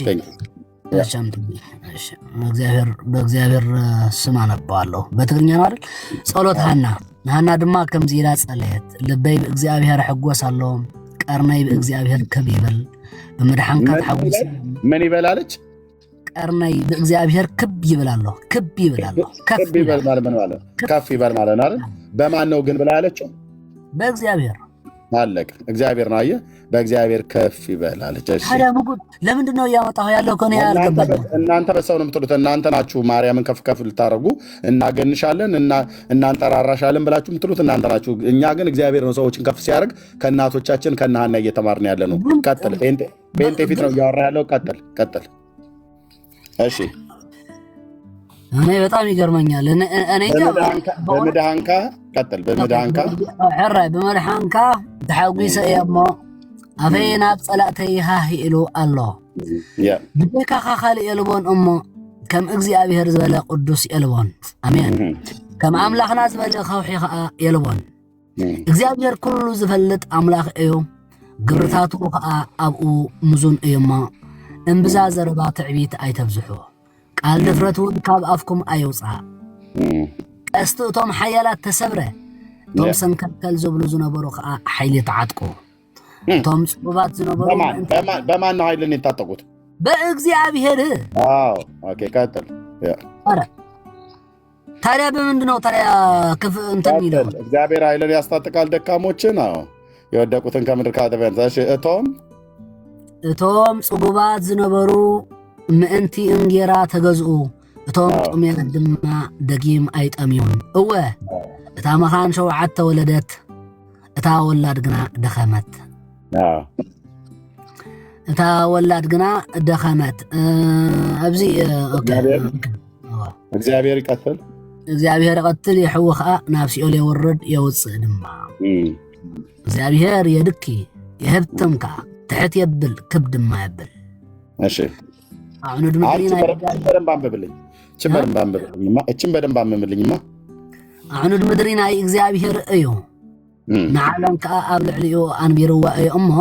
በእግዚአብሔር ስም አነባዋለሁ። በትግርኛ ነው አይደል? ጸሎት ሃና ድማ ከምዚ ኢላ ጸለየት። ልበይ ብእግዚአብሔር ሕጎስ ኣለዎም፣ ቀርነይ ብእግዚአብሔር ከብ ይበል፣ በመድሓንካ ተሓዊስ ምን ይበላለች? ቀርነይ ብእግዚአብሔር ክብ ይበላለሁ። ከፍ ይበል ማለት ነው አይደል? በማን ነው ግን ብላ ያለችው? በእግዚአብሔር አለቅ። እግዚአብሔር ነው። አየህ፣ በእግዚአብሔር ከፍ ይበላለች። እሺ ታዲያ ለምንድን ነው እያመጣሁ ያለው? ከሆነ ያልገባኝ እናንተ በሰው ነው የምትሉት። እናንተ ናችሁ ማርያምን ከፍ ልታደርጉ እናገንሻለን እናንጠራራሻለን ብላችሁ የምትሉት እናንተ ናችሁ። እኛ ግን እግዚአብሔር ነው ሰዎችን ከፍ ሲያደርግ ከእናቶቻችን ከነ ሐና እየተማርን ያለ ነው። ቀጥል። ጴንጤ ፊት ነው እያወራ ያለው። ቀጥል። እሺ እኔ በጣም ይገርመኛል። እኔ በመድሃንካ ቀጥል። በመድሃንካ ተሓጒሰ እየ እሞ ኣፈይ ናብ ጸላእተይ ሃህ ኢሉ ኣሎ። ብደካኻ ካልእ የልቦን እሞ ከም እግዚኣብሔር ዝበለ ቅዱስ የልቦን። አሜን። ከም ኣምላኽና ዝበለ ከውሒ ከዓ የልቦን። እግዚኣብሔር ኩሉ ዝፈልጥ ኣምላኽ እዩ፣ ግብርታቱ ከዓ ኣብኡ ምዙን እዩ እሞ እምብዛ ዘረባ ትዕቢት ኣይተብዝሑ። ቃል ድፍረት እውን ካብ ኣፍኩም ኣይውፃእ። ቀስቲ እቶም ሓያላት ተሰብረ፣ እቶም ሰንከልከል ዝብሉ ዝነበሩ ከዓ ሓይሊ ተዓጥቁ። እቶም ጽቡባት ዝነበሩ በማን ነው ኃይልን የታጠቁት? በእግዚአብሔር። ኦኬ ቀጥል። ታዲያ በምንድን ነው ታዲያ ክፍ እንትን የሚለው? እግዚአብሔር ኃይልን ያስታጥቃል ደካሞችን፣ የወደቁትን ከምድር ካተፈንሳሽ። እቶም ጽቡባት ዝነበሩ ምእንቲ እንጌራ ተገዝኡ፣ እቶም ጥሜት ድማ ደጊም ኣይጠምዩን። እወ እታ መኻን 7 ወለደት፣ እታ ወላድ ግና ደኸመት። ኣብዚ እግዚአብሔር ይቀጥል። ይሕዊ ከዓ ናብ ሲኦል የወርድ የውፅእ ድማ። እግዚአብሔር የድኪ የህብትም ከዓ ትሕት የብል ክብ ድማ የብል። እሺ አሁን በደንብ አንብብልኝማ። አሁን ምድሪ ናይ እግዚአብሔር እዩ፣ ንዓለም ከዓ ኣብ ልዕሊኡ ኣንቢርዋ እዩ እሞ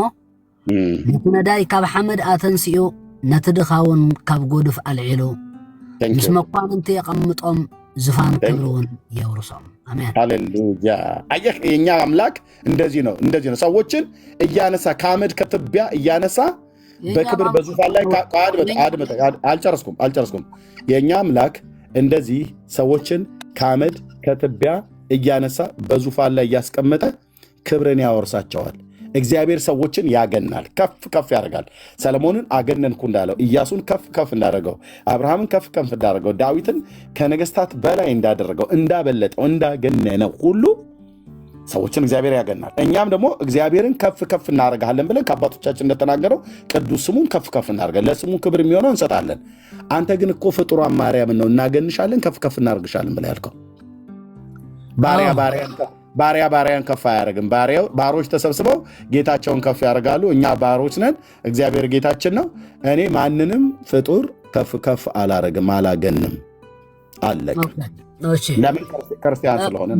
ነቲ ነዳይ ካብ ሓመድ ኣተንሲኡ፣ ነቲ ድኻውን ካብ ጎድፍ ኣልዒሉ፣ ምስ መኳንንቲ የቐምጦም፣ ዙፋን ክብሪ እውን የውርሶም። አሜን ሃሌሉያ። አየህ የኛ አምላክ እንደዚህ ነው ሰዎችን እያነሳ ከአመድ ከትቢያ እያነሳ በክብር በዙፋን ላይ አልጨረስኩም። የኛ አምላክ እንደዚህ ሰዎችን ከአመድ ከትቢያ እያነሳ በዙፋን ላይ እያስቀመጠ ክብርን ያወርሳቸዋል። እግዚአብሔር ሰዎችን ያገናል፣ ከፍ ያደርጋል። ሰለሞንን አገነንኩ እንዳለው፣ ኢያሱን ከፍ እንዳደረገው፣ አብርሃምን ከፍ እንዳደረገው፣ ዳዊትን ከነገስታት በላይ እንዳደረገው፣ እንዳበለጠው፣ እንዳገነነው ሁሉ ሰዎችን እግዚአብሔር ያገናል። እኛም ደግሞ እግዚአብሔርን ከፍ እናደርጋለን ብለን ከአባቶቻችን እንደተናገረው ቅዱስ ስሙን ከፍ እናደርጋለን፣ ለስሙ ክብር የሚሆነው እንሰጣለን። አንተ ግን እኮ ፍጡሯን ማርያምን ነው እናገንሻለን፣ ከፍ እናደርግሻለን ብለህ ያልከው። ባሪያ ባሪያን ከፍ አያደርግም። ባሮች ተሰብስበው ጌታቸውን ከፍ ያደርጋሉ። እኛ ባሮች ነን፣ እግዚአብሔር ጌታችን ነው። እኔ ማንንም ፍጡር ከፍ አላደርግም፣ አላገንም። አለቅ። ለምን? ክርስቲያን ስለሆነ።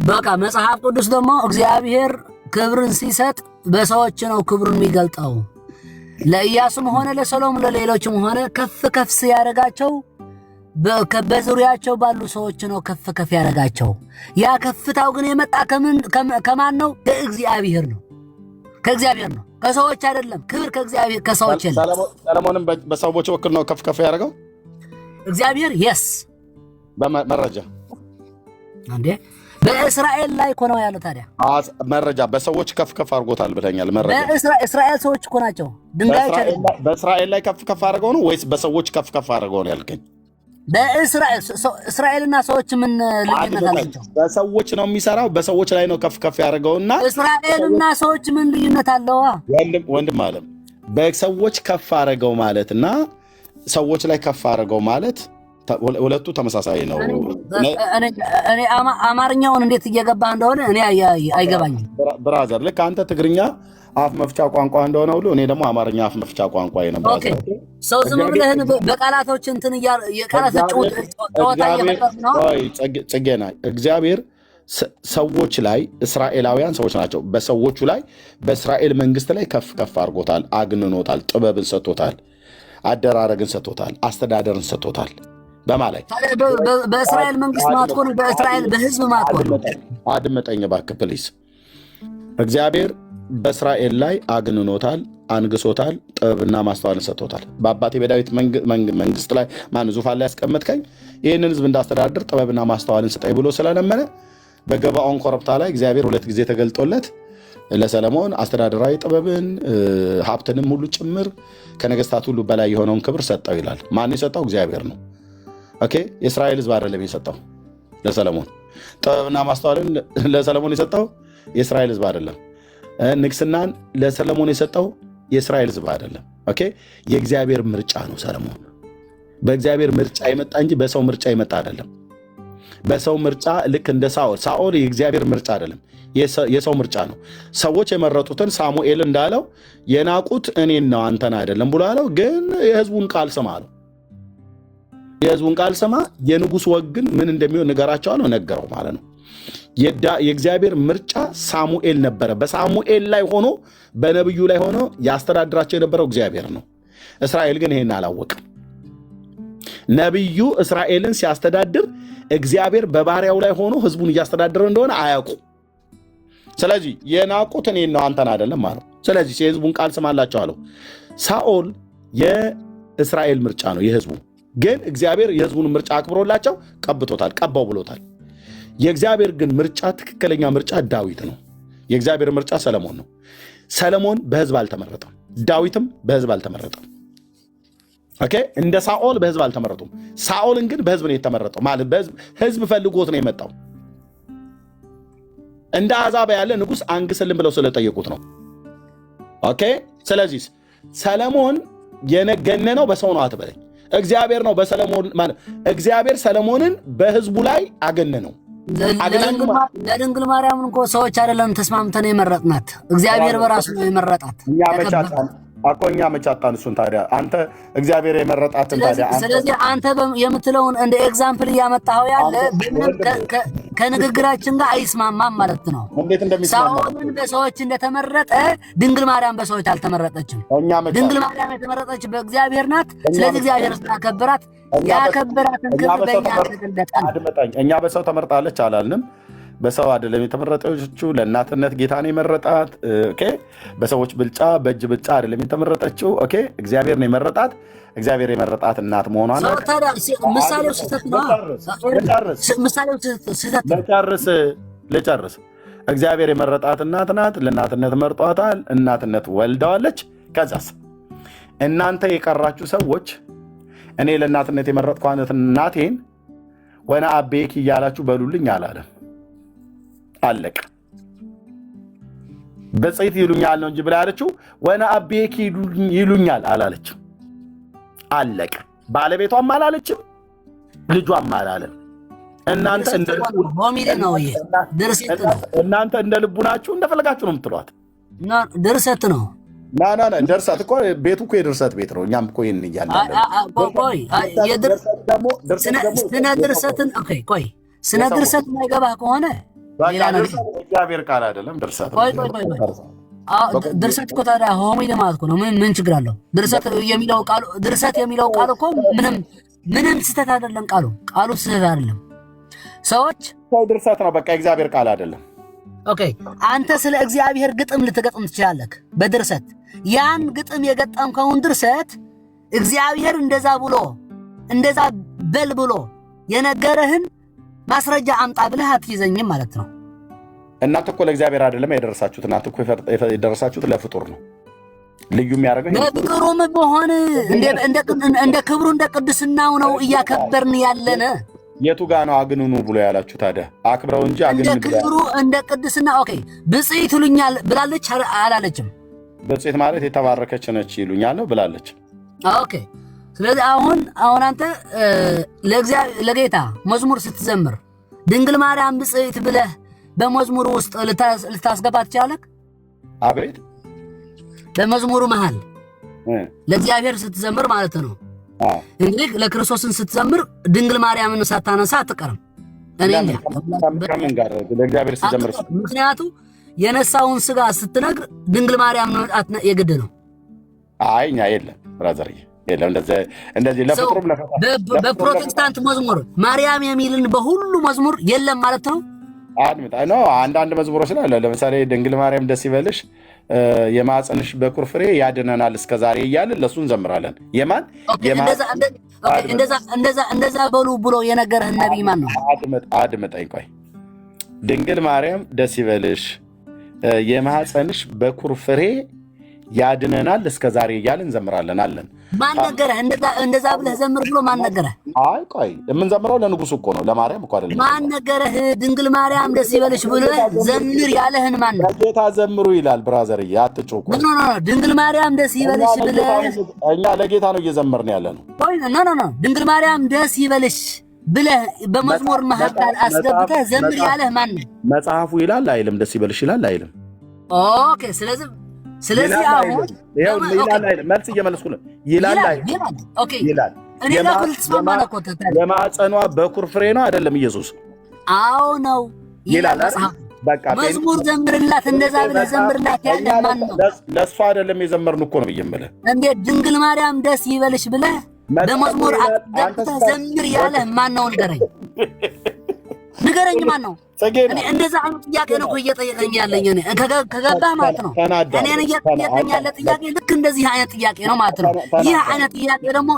በቃ መጽሐፍ ቅዱስ ደግሞ እግዚአብሔር ክብርን ሲሰጥ በሰዎች ነው ክብሩን የሚገልጠው። ለኢያሱም ሆነ ለሰሎም ለሌሎችም ሆነ ከፍ ሲያደርጋቸው በዙሪያቸው ባሉ ሰዎች ነው ከፍ ከፍ ያደረጋቸው። ያ ከፍታው ግን የመጣ ከማን ነው? ከእግዚአብሔር ነው። ከእግዚአብሔር ነው፣ ከሰዎች አይደለም። ክብር ከእግዚአብሔር ከሰዎች የለም። ሰለሞንም በሰዎች ወክል ነው ከፍ ከፍ ያደረገው እግዚአብሔር። የስ በመረጃ እንዴ በእስራኤል ላይ እኮ ነው ያለው። ታዲያ መረጃ በሰዎች ከፍ ከፍ አድርጎታል ብለኛል። መረጃ በእስራኤል ሰዎች እኮ ናቸው። ድንጋዮች አይደለም። በእስራኤል ላይ ከፍ ከፍ አድርገው ነው ወይስ በሰዎች ከፍ ከፍ አድርገው ነው ያልከኝ? እስራኤልና ሰዎች ምን ልዩነት አላቸው? በሰዎች ነው የሚሰራው፣ በሰዎች ላይ ነው ከፍ ከፍ ያደርገውና እስራኤልና ሰዎች ምን ልዩነት አለው? ወንድም አለም በሰዎች ከፍ አደረገው ማለትና ሰዎች ላይ ከፍ አደረገው ማለት ሁለቱ ተመሳሳይ ነው። እኔ አማርኛውን እንዴት እየገባ እንደሆነ እኔ አይገባኝም። ብራዘር ልክ አንተ ትግርኛ አፍ መፍቻ ቋንቋ እንደሆነ ሁሉ እኔ ደግሞ አማርኛ አፍ መፍቻ ቋንቋ ነው። ኦኬ ሰው ዝም ብለህ በቃላቶች እንትን የቃላቶች ጨዋታ እየፈጠርክ ነው። ጽጌና እግዚአብሔር ሰዎች ላይ እስራኤላውያን ሰዎች ናቸው። በሰዎቹ ላይ በእስራኤል መንግስት ላይ ከፍ ከፍ አድርጎታል፣ አግንኖታል፣ ጥበብን ሰጥቶታል፣ አደራረግን ሰጥቶታል፣ አስተዳደርን ሰጥቶታል። በማለት በእስራኤል መንግስት ማትኮን በእስራኤል በህዝብ ማትኮን አድመጠኝ እባክህ ፕሊስ። እግዚአብሔር በእስራኤል ላይ አግንኖታል፣ አንግሶታል፣ ጥበብና ማስተዋልን ሰጥቶታል። በአባቴ በዳዊት መንግስት ላይ ማን ዙፋን ላይ ያስቀመጥከኝ ይህንን ህዝብ እንዳስተዳድር ጥበብና ማስተዋልን ስጠኝ ብሎ ስለለመነ በገባዖን ኮረብታ ላይ እግዚአብሔር 2 ጊዜ ተገልጦለት ለሰለሞን አስተዳደራዊ ጥበብን ሀብትንም ሁሉ ጭምር ከነገስታት ሁሉ በላይ የሆነውን ክብር ሰጠው ይላል። ማን የሰጠው? እግዚአብሔር ነው። ኦኬ የእስራኤል ህዝብ አይደለም የሰጠው ለሰለሞን። ጥበብና ማስተዋልን ለሰለሞን የሰጠው የእስራኤል ህዝብ አይደለም። ንግስናን ለሰለሞን የሰጠው የእስራኤል ህዝብ አይደለም። ኦኬ የእግዚአብሔር ምርጫ ነው ሰለሞን። በእግዚአብሔር ምርጫ የመጣ እንጂ በሰው ምርጫ የመጣ አይደለም። በሰው ምርጫ ልክ እንደ ሳኦል የእግዚአብሔር ምርጫ አይደለም፣ የሰው ምርጫ ነው። ሰዎች የመረጡትን ሳሙኤል እንዳለው የናቁት እኔን ነው አንተን አይደለም ብሎ አለው። ግን የህዝቡን ቃል ስማ አለው። የህዝቡን ቃል ስማ፣ የንጉሥ ወግ ግን ምን እንደሚሆን ንገራቸው አለው። ነገረው ማለት ነው። የእግዚአብሔር ምርጫ ሳሙኤል ነበረ። በሳሙኤል ላይ ሆኖ በነብዩ ላይ ሆኖ ያስተዳድራቸው የነበረው እግዚአብሔር ነው። እስራኤል ግን ይሄን አላወቅም። ነብዩ እስራኤልን ሲያስተዳድር እግዚአብሔር በባሪያው ላይ ሆኖ ህዝቡን እያስተዳደረ እንደሆነ አያውቁ። ስለዚህ የናቁት እኔን ነው አንተን አይደለም ማለት። ስለዚህ የህዝቡን ቃል ስማላቸው አለው። ሳኦል የእስራኤል ምርጫ ነው የህዝቡ። ግን እግዚአብሔር የህዝቡን ምርጫ አክብሮላቸው ቀብቶታል፣ ቀባው ብሎታል። የእግዚአብሔር ግን ምርጫ ትክክለኛ ምርጫ ዳዊት ነው። የእግዚአብሔር ምርጫ ሰለሞን ነው። ሰለሞን በህዝብ አልተመረጠም፣ ዳዊትም በህዝብ አልተመረጠም። ኦኬ እንደ ሳኦል በህዝብ አልተመረጡም። ሳኦልን ግን በህዝብ ነው የተመረጠው። ማለት በህዝብ ህዝብ ፈልጎት ነው የመጣው። እንደ አሕዛብ ያለ ንጉሥ አንግስልን ብለው ስለጠየቁት ነው። ኦኬ ስለዚህ ሰለሞን የነገነነው በሰው ነው አትበለኝ። እግዚአብሔር ነው በሰለሞን ማለት እግዚአብሔር ሰለሞንን በህዝቡ ላይ አገነነው። ለድንግል ማርያም እኮ ሰዎች አይደለም ተስማምተን የመረጥናት፣ እግዚአብሔር በራሱ ነው የመረጣት። እኛ መቻጣን እሱን ታዲያ አንተ እግዚአብሔር የመረጣትን ታዲያ ስለዚህ አንተ የምትለውን እንደ ኤግዛምፕል እያመጣኸው ያለ ምንም ከንግግራችን ጋር አይስማማም ማለት ነው። እንዴት እንደሚስማማ ሳኦልን በሰዎች እንደተመረጠ ድንግል ማርያም በሰዎች አልተመረጠችም። ድንግል ማርያም የተመረጠች በእግዚአብሔር ናት። ስለዚህ እግዚአብሔር ስላከበራት ያከበራትን ክብር በእኛ ተገለጠ። እኛ በሰው ተመርጣለች አላልንም። በሰው አይደለም የተመረጠችው፣ ለእናትነት ጌታ ነው የመረጣት። ኦኬ በሰዎች ብልጫ በእጅ ብልጫ አይደለም የተመረጠችው። ኦኬ እግዚአብሔር ነው የመረጣት። እግዚአብሔር የመረጣት እናት መሆኗን ምሳሌው ስህተት ነው። ልጨርስ። እግዚአብሔር የመረጣት እናት ናት። ለእናትነት መርጧታል። እናትነት ወልደዋለች። ከዛስ እናንተ የቀራችሁ ሰዎች እኔ ለእናትነት የመረጥኳት እናቴን ወነ አቤኪ እያላችሁ በሉልኝ አላለም። አለቀ። በጽይት ይሉኛል ነው እንጂ ብላ ያለችው ወነ አቤኪ ይሉኛል አላለችም። አለቀ። ባለቤቷም አላለችም፣ ልጇም አላለም። እናንተ እንደ ልቡ ናችሁ፣ እንደፈለጋችሁ ነው የምትሏት። ድርሰት ነው። ድርሰት እኮ ቤቱ እኮ የድርሰት ቤት ነው። እኛም እኮ ይህን እያልን ስነ ድርሰት የማይገባህ ከሆነ እግዚአብሔር ቃል አይደለም ድርሰት። ድርሰት እኮ ታዲያ ሆሞ ለማለት እኮ ነው። ምን ችግር አለው? ድርሰት የሚለው ቃል እኮ ምንም ምንም ስህተት አይደለም። ቃሉ ስህተት አይደለም። ሰዎች ሰው ድርሰት ነው። በቃ እግዚአብሔር ቃል አይደለም። ኦኬ አንተ ስለ እግዚአብሔር ግጥም ልትገጥም ትችላለህ በድርሰት። ያን ግጥም የገጠምከውን ድርሰት እግዚአብሔር እንደዛ ብሎ እንደዛ በል ብሎ የነገረህን ማስረጃ አምጣ ብለህ አትይዘኝም ማለት ነው። እናንተ እኮ ለእግዚአብሔር አይደለም የደረሳችሁት። እናንተ እኮ የደረሳችሁት ለፍጡር ነው። ልዩ የሚያደርገው ለፍጡሩም በሆነ እንደ ክብሩ እንደ ቅድስናው ነው እያከበርን ያለነ። የቱ ጋ ነው አግንኑ ብሎ ያላችሁ ታዲያ? አክብረው እንጂ አግንኑ እንደ ክብሩ እንደ ቅድስና። ኦኬ ብጽዕት ይሉኛል ብላለች አላለችም? ብጽዕት ማለት የተባረከች ነች ይሉኛል ነው ብላለች። ኦኬ ስለዚህ አሁን አንተ ለጌታ መዝሙር ስትዘምር ድንግል ማርያም ብጽዕት ብለህ በመዝሙሩ ውስጥ ልታስገባ ትችላለህ? አቤት በመዝሙሩ መሃል ለእግዚአብሔር ስትዘምር ማለት ነው። እንግዲህ ለክርስቶስን ስትዘምር ድንግል ማርያምን ሳታነሳ አትቀርም። ከምን ጋር ለእግዚአብሔር ስትዘምር? ምክንያቱ የነሳውን ስጋ ስትነግር ድንግል ማርያም የግድ ነው። አይ እኛ የለም ብራዘር የለም እንደዚህ ለፍጥሩም በፕሮቴስታንት መዝሙር ማርያም የሚልን በሁሉ መዝሙር የለም ማለት ነው። አንዳንድ መዝሙሮች ላይ ለምሳሌ ድንግል ማርያም ደስ ይበልሽ የማፀንሽ በኩር ፍሬ ያድነናል እስከዛሬ እያልን ለሱ እንዘምራለን። የማን እንደዛ በሉ ብሎ የነገረህ ነቢይ ማን ነው? አድምጠኝ ቆይ። ድንግል ማርያም ደስ ይበልሽ የማፀንሽ በኩር ፍሬ ያድነናል እስከዛሬ እያልን እንዘምራለን አለን። ማን ነገረህ? እንደዛ ብለህ ዘምር ብሎ ማን ነገረህ? አይ ቆይ የምንዘምረው ለንጉሱ እኮ ነው፣ ለማርያም እኮ አይደለም። ማን ነገረህ? ድንግል ማርያም ደስ ይበልሽ ብለህ ዘምር ያለህን ማን ነው? ለጌታ ዘምሩ ይላል ብራዘር። አትጮህ። ኖ ድንግል ማርያም ደስ ይበልሽ ብለህ እኛ ለጌታ ነው እየዘመርን ያለ ነው። ኖ ድንግል ማርያም ደስ ይበልሽ ብለህ በመዝሙር መካከል አስገብተህ ዘምር ያለህ ማን ነው? መጽሐፉ ይላል አይልም? ደስ ይበልሽ ይላል አይልም? ኦኬ ስለዚህ አሁን ይላል አይልም? መልስ እየመለስኩ ነው። ይላል አይልም? ኦኬ ይላል። እኔ ጋር ልትስማማ ነው እኮ የማፀኗ በኩር ፍሬ ነው አይደለም ኢየሱስ? አዎ ነው ይላል። በቃ መዝሙር ዘምርላት፣ እንደዛ ብለህ ዘምርላት ያለህ ማን ነው? ለእሱ አይደለም የዘመርን እኮ ነው ብዬምልህ። እንዴት ድንግል ማርያም ደስ ይበልሽ ብለህ በመዝሙር አገብተህ ዘምር ያለህ ማን ነው? ንገረኝ ማን ነው? እኔ እንደዛ አይነት ጥያቄ ነው እየጠየቀኝ ያለኝ። እኔ ከገባህ ማለት ነው እኔን እየጠየቀኝ ያለ ጥያቄ ልክ እንደዚህ አይነት ጥያቄ ነው ማለት ነው። ይህ አይነት ጥያቄ ደግሞ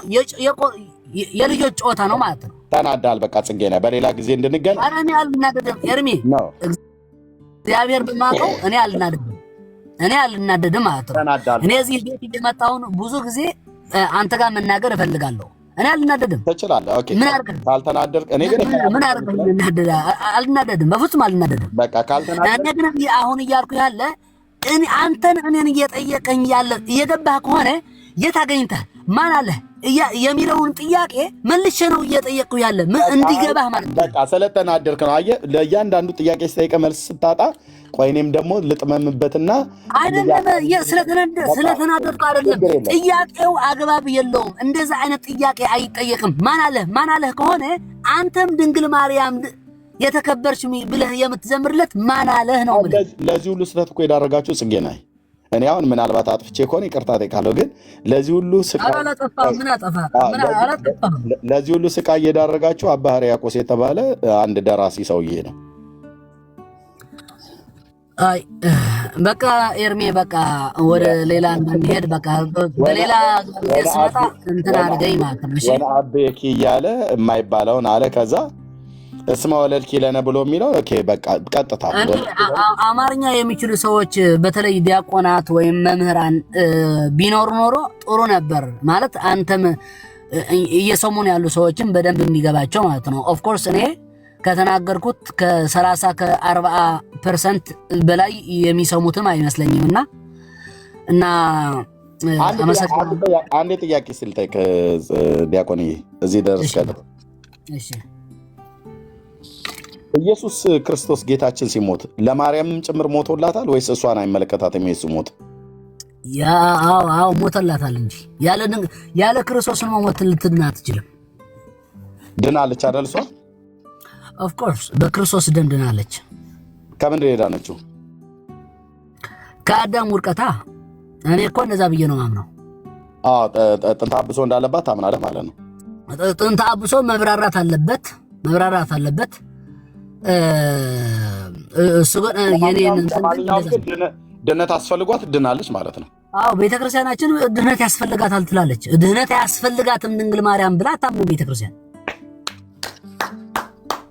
የልጆች ጨዋታ ነው ማለት ነው። ተናዳል። በቃ ጽጌ ነህ። በሌላ ጊዜ እንድንገናኝ። ኧረ እኔ አልናደድም ኤርሚ፣ እግዚአብሔር በማውቀው እኔ አልናደድም ማለት ነው። እኔ እዚህ ቤት እየመጣሁ ብዙ ጊዜ አንተ ጋር መናገር እፈልጋለሁ። እኔ አልናደድም። ትችላለህ። ኦኬ ምን አድርገህ ካልተናደድክ እኔ ግን ምን አድርገህ አልናደድም። በፍጹም አልናደድም። በቃ ካልተናደድክ እኔ ግን አሁን እያልኩ ያለ እኔን እየጠየቀኝ ያለ እየገባህ ከሆነ የት አገኝተህ ማን አለህ የሚለውን ጥያቄ መልሼ ነው እየጠየቅኩ ያለ እንዲገባህ ማለት ነው። በቃ ስለተናደድክ ነው። አየህ ለእያንዳንዱ ጥያቄ ስጠይቅ መልስ ስታጣ ቆይ እኔም ደግሞ ልጥመምበትና አይደለም ስለተናደድኩ አይደለም። ጥያቄው አግባብ የለውም። እንደዛ አይነት ጥያቄ አይጠየቅም። ማን አለህ ከሆነ አንተም ድንግል ማርያም የተከበርሽ ብለህ የምትዘምርለት ማን አለህ ነው። ለዚህ ሁሉ ስህተት እኮ የዳረጋችሁ ጽጌ ነህ። እኔ አሁን ምናልባት አጥፍቼ ከሆነ ይቅርታ ጠይቃለሁ። ግን ለዚህ ሁሉ ስቃይ እየዳረጋችሁ አባ ሕርያቆስ የተባለ አንድ ደራሲ ሰውዬ ነው። አይ በቃ ኤርሜ በቃ ወደ ሌላ እንሄድ። በቃ በሌላ ስመጣ እንትን አድርገኝ ማለት ነው። እሺ ወነአቤኪ እያለ የማይባለውን አለ። ከዛ እስመ ወለድኪ ለነ ብሎ የሚለው ኦኬ በቃ ቀጥታ አማርኛ የሚችሉ ሰዎች በተለይ ዲያቆናት ወይም መምህራን ቢኖሩ ኖሮ ጥሩ ነበር ማለት አንተም እየሰሙን ያሉ ሰዎችን በደንብ የሚገባቸው ማለት ነው። ኦፍ ኮርስ እኔ ከተናገርኩት ከ30 ከ40% በላይ የሚሰሙትም አይመስለኝም እና አንድ ጥያቄ ስልጠይቅ ዲያቆን እዚህ ደርስ ካለ እሺ ኢየሱስ ክርስቶስ ጌታችን ሲሞት ለማርያምም ጭምር ሞቶላታል ወይስ እሷን አይመለከታትም? ኢየሱስ ሞት አዎ ሞተላታል እንጂ ያለ ክርስቶስ መሞት ልትድን አትችልም። ድናለች አይደል? እሷ ኦፍ ኮርስ በክርስቶስ ደም ድናለች። ከምን ሄዳነችው? ከአዳም ውድቀታ። እኔ እኮ እንደዛ ብዬ ነው ማምነው። ጥንተ አብሶ እንዳለባት ታምናለህ ማለት ነው? ጥንተ አብሶ መብራራት አለበት። እሱ ግን የኔን ድነት አስፈልጓት ድናለች ማለት ነው። አዎ ቤተክርስቲያናችን ድህነት ያስፈልጋታል ትላለች። ድህነት ያስፈልጋትም ድንግል ማርያም ብላ ታምኑ ቤተክርስቲያን።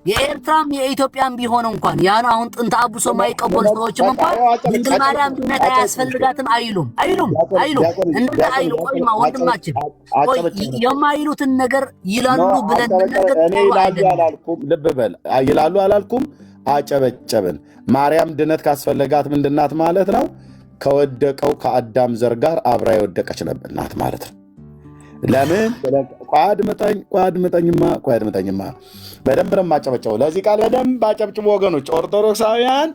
የኤርትራም የኢትዮጵያም ቢሆን እንኳን ያን አሁን ጥንተ አብሶ ማይቀበሉ ሰዎችም እንኳን ድንግል ማርያም ድህነት አያስፈልጋትም አይሉም። እንደ አይሉ ቆይማ ወንድማችን ቆይ የማይሉትን ነገር ይላሉ ብለን ነገር እኔ ይላሉ አላልኩም። ልብ በል ይላሉ አላልኩም። አጨበጨብን። ማርያም ድህነት ካስፈልጋት ምንድናት ማለት ነው? ከወደቀው ከአዳም ዘር ጋር አብራ የወደቀች ናት ማለት ነው። ለምን ቋድምጠኝማ በደንብ ነው የማጨበጨበው። ለዚህ ቃል በደንብ አጨብጭቡ ወገኖች። ኦርቶዶክሳውያን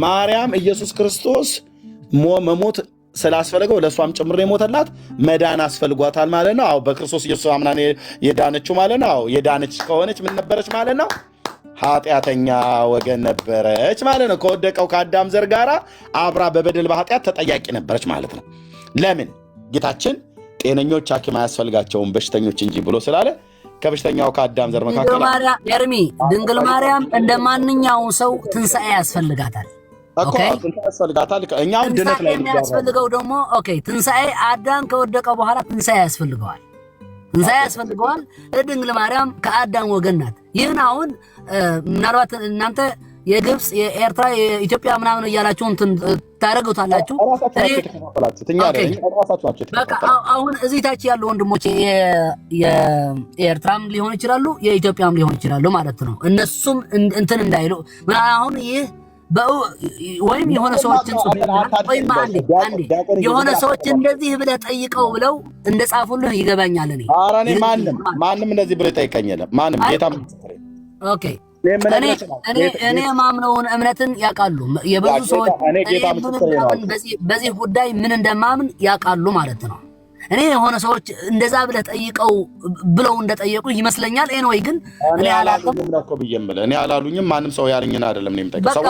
ማርያም ኢየሱስ ክርስቶስ መሞት ስላስፈለገው ለእሷም ጭምር የሞተላት መዳን አስፈልጓታል ማለት ነው። አዎ በክርስቶስ ኢየሱስ አምናን የዳነችው ማለት ነው። አዎ የዳነች ከሆነች ምን ነበረች ማለት ነው? ኃጢአተኛ ወገን ነበረች ማለት ነው። ከወደቀው ከአዳም ዘር ጋራ አብራ በበደል በኃጢአት ተጠያቂ ነበረች ማለት ነው። ለምን? ጌታችን ጤነኞች ሐኪም አያስፈልጋቸውም በሽተኞች እንጂ ብሎ ስላለ ከበሽተኛው ከአዳም ዘር መካከል ድንግል ማርያም እንደ ማንኛውም ሰው ትንሣኤ ያስፈልጋታል። ኦኬ ያስፈልጋታል። እኛም ድነት ላይ ያስፈልገው ደግሞ ኦኬ ትንሣኤ አዳም ከወደቀ በኋላ ትንሣኤ ያስፈልገዋል። ድንግል ማርያም ከአዳም ወገን ናት። ይህን አሁን ምናልባት እናንተ የግብፅ የኤርትራ የኢትዮጵያ ምናምን እያላችሁ እንትን ታደርጉታላችሁ። አሁን እዚህ ታች ያሉ ወንድሞች የኤርትራም ሊሆን ይችላሉ የኢትዮጵያም ሊሆን ይችላሉ ማለት ነው። እነሱም እንትን እንዳይሉ አሁን ይህ ወይም የሆነ ሰዎችን ወይም አንዴ የሆነ ሰዎች እንደዚህ ብለህ ጠይቀው ብለው እንደጻፉልህ ይገባኛል። እኔ ማንም እንደዚህ ብለህ ጠይቀኛል። ማንም ጌታ ኦኬ እኔ ማምነውን እምነትን ያውቃሉ። የብዙ ሰዎች በዚህ ጉዳይ ምን እንደማምን ያውቃሉ ማለት ነው። እኔ የሆነ ሰዎች እንደዛ ብለህ ጠይቀው ብለው እንደጠየቁ ይመስለኛል። ኤንወይ ግን እኔ አላሉኝም። ማንም ሰው ያለኝን አይደለም ነው የምጠይቀው።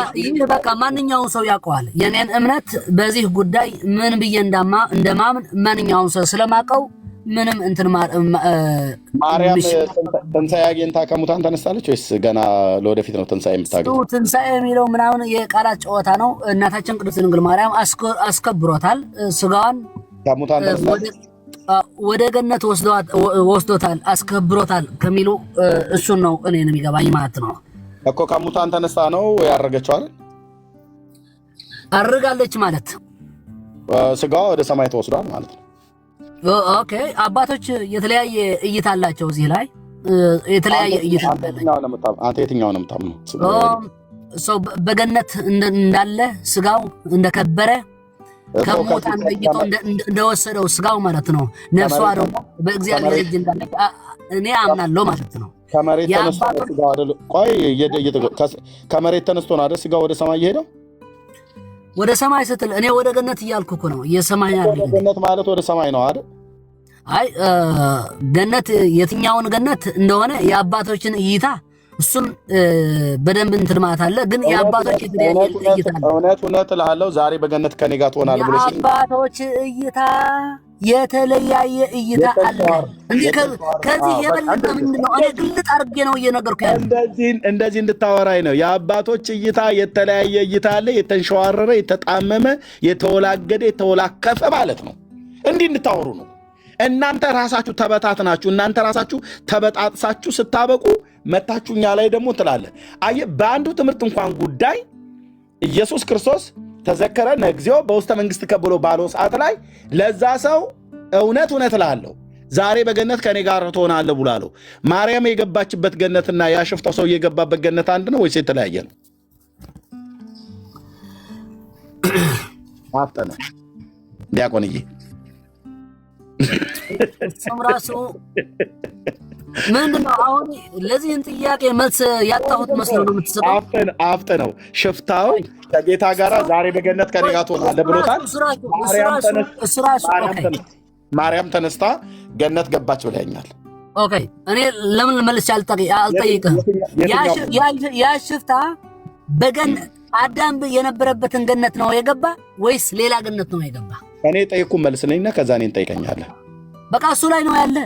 በቃ ማንኛውም ሰው ያውቀዋል የኔን እምነት በዚህ ጉዳይ ምን ብዬ እንደማምን ማንኛውም ሰው ስለማውቀው ምንም እንትን ማርያም ትንሣኤ አግኝታ ከሙታን ተነስታለች ወይስ ገና ለወደፊት ነው ትንሣኤ የምታገኘው? ትንሣኤ የሚለው ምናምን የቃላት ጨዋታ ነው። እናታችን ቅድስት ድንግል ማርያም አስከብሮታል። ስጋዋን ከሙታን ተነስታለች፣ ወደ ገነት ወስዶታል፣ አስከብሮታል ከሚሉ እሱን ነው እኔን የሚገባኝ ማለት ነው እኮ። ከሙታን ተነስታ ነው ያረገችው አይደል? አርጋለች ማለት ስጋዋ ወደ ሰማይ ተወስዷል ማለት ነው። ኦኬ አባቶች የተለያየ እይታ አላቸው። እዚህ ላይ የተለያየ እይታ አንተ የትኛው ነው የምታምነው? ሰው በገነት እንዳለ ስጋው እንደከበረ ከሞታን ለይቶ እንደወሰደው ስጋው ማለት ነው። ነፍሷ ደግሞ በእግዚአብሔር እጅ እንዳለ እኔ አምናለሁ ማለት ነው። ከመሬት ተነስቶ ነው አይደል ስጋው ወደ ሰማይ የሄደው? ወደ ሰማይ ስትል እኔ ወደ ገነት እያልኩ እኮ ነው። የሰማይ አይደል? ገነት ማለት ወደ ሰማይ ነው አይደል? አይ ገነት የትኛውን ገነት እንደሆነ የአባቶችን እይታ እሱን በደንብ እንትን ማለት አለ። ግን የአባቶች እይታ እውነት እልሃለሁ ዛሬ በገነት ከኔ ጋር ትሆናለህ ብለሽ የአባቶች እይታ የተለያየ እይታ አለ። ከዚህ የበለጠ ምንድን ነው? እኔ ግልጥ አድርጌ ነው እየነገርኩ ያለው። እንደዚህ እንድታወራኝ ነው። የአባቶች እይታ የተለያየ እይታ አለ። የተንሸዋረረ፣ የተጣመመ፣ የተወላገደ፣ የተወላከፈ ማለት ነው። እንዲህ እንድታወሩ ነው። እናንተ ራሳችሁ ተበታትናችሁ እናንተ ራሳችሁ ተበጣጥሳችሁ ስታበቁ መታችሁ እኛ ላይ ደግሞ ትላለህ። አየህ በአንዱ ትምህርት እንኳን ጉዳይ ኢየሱስ ክርስቶስ ተዘከረነ እግዚኦ በውስተ መንግሥት ከብሎ ባለው ሰዓት ላይ ለዛ ሰው እውነት እልሃለሁ ዛሬ በገነት ከኔ ጋር ትሆናለህ ብሏለው። ማርያም የገባችበት ገነትና ያሽፍታው ሰው የገባበት ገነት አንድ ነው ወይስ የተለያየ ነው? አፍጠነ ዲያቆንዬ ራሱ ምንድነው? አሁን ለዚህን ጥያቄ መልስ ያጣሁት መስሎ ነው የምትሰጠው። አፍጠነው ሽፍታው ከጌታ ጋር ዛሬ በገነት ከኔ ጋር ትሆናለህ ብሎታል። ማርያም ተነስታ ገነት ገባች ብለኛል። ኦኬ እኔ ለምን መልስ አልጠይቅህም? ያ ሽፍታ በገነት አዳም የነበረበትን ገነት ነው የገባ ወይስ ሌላ ገነት ነው የገባ? እኔ ጠይቁ መልስ ነኝና ከዛ እኔን ጠይቀኛለህ። በቃ እሱ ላይ ነው ያለ።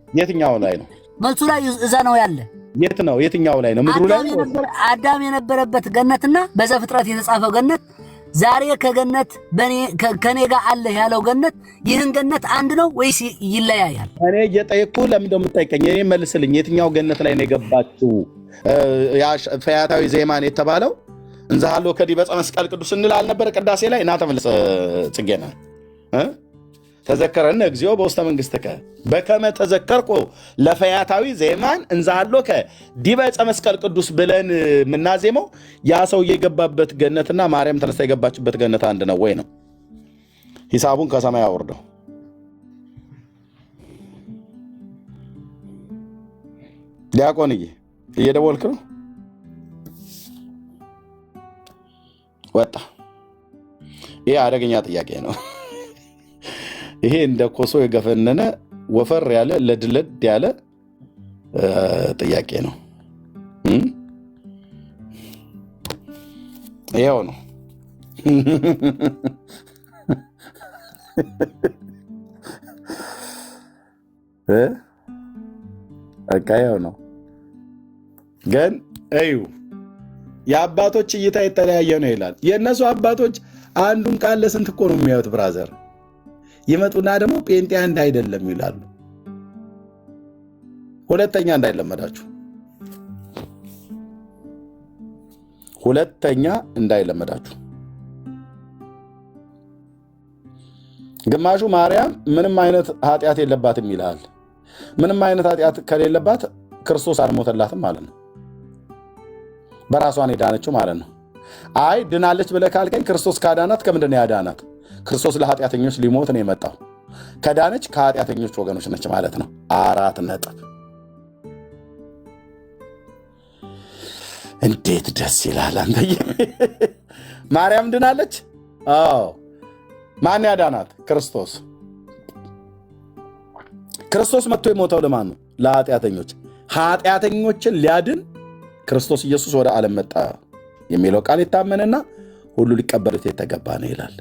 የትኛው ላይ ነው? መልሱ ላይ እዛ ነው ያለ። የት ነው? የትኛው ላይ ነው? ምድሩ ላይ ነው? አዳም የነበረበት ገነትና በዘፍጥረት የተጻፈው ገነት ዛሬ ከገነት ከኔ ጋር አለ ያለው ገነት ይህን ገነት አንድ ነው ወይስ ይለያያል? እኔ እየጠየቅኩ ለምን እንደምትጠይቀኝ እኔ መልስልኝ። የትኛው ገነት ላይ ነው የገባችው? ያ ፈያታዊ ዜማን የተባለው እንዛሃሎ ከዲበ ዕፀ መስቀል ቅዱስ እንል አልነበረ ቅዳሴ ላይ? እና ተመልሰ ጽጌና ተዘከረነ እግዚኦ በውስተ መንግሥትከ በከመ ተዘከርኩ ለፈያታዊ ዜማን እንዛሃሎ ከዲበ ዕፀ መስቀል ቅዱስ ብለን የምናዜመው ያ ሰው የገባበት ገነትና ማርያም ተነስታ የገባችበት ገነት አንድ ነው ወይ ነው? ሂሳቡን ከሰማይ አወርደው። ዲያቆንዬ እየደወልክ ነው? ወጣ። ይሄ አደገኛ ጥያቄ ነው። ይሄ እንደ ኮሶ የገፈነነ ወፈር ያለ ለድለድ ያለ ጥያቄ ነው። ይኸው ነው። በቃ ይኸው ነው። ግን እዩ የአባቶች እይታ የተለያየ ነው ይላል። የእነሱ አባቶች አንዱን ቃል ለስንት እኮ ነው የሚያዩት ብራዘር። ይመጡና ደግሞ ጴንጤ አንድ አይደለም ይላሉ። ሁለተኛ እንዳይለመዳችሁ፣ ሁለተኛ እንዳይለመዳችሁ። ግማሹ ማርያም ምንም አይነት ኃጢአት የለባትም ይልሃል። ምንም አይነት ኃጢአት ከሌለባት ክርስቶስ አልሞተላትም ማለት ነው። በራሷን የዳነችው ማለት ነው። አይ ድናለች ብለህ ካልከኝ ክርስቶስ ካዳናት ከምንድን ነው ያዳናት? ክርስቶስ ለኃጢአተኞች ሊሞት ነው የመጣው። ከዳነች ከኃጢአተኞች ወገኖች ነች ማለት ነው። 4 ነጥብ። እንዴት ደስ ይላል! አንተዬ ማርያም ድናለች? አዎ። ማን ያዳናት? ክርስቶስ። ክርስቶስ መጥቶ የሞተው ለማን ነው? ለኃጢአተኞች። ኃጢአተኞችን ሊያድን ክርስቶስ ኢየሱስ ወደ ዓለም መጣ የሚለው ቃል የታመነና ሁሉ ሊቀበሉት የተገባ ነው ይላል።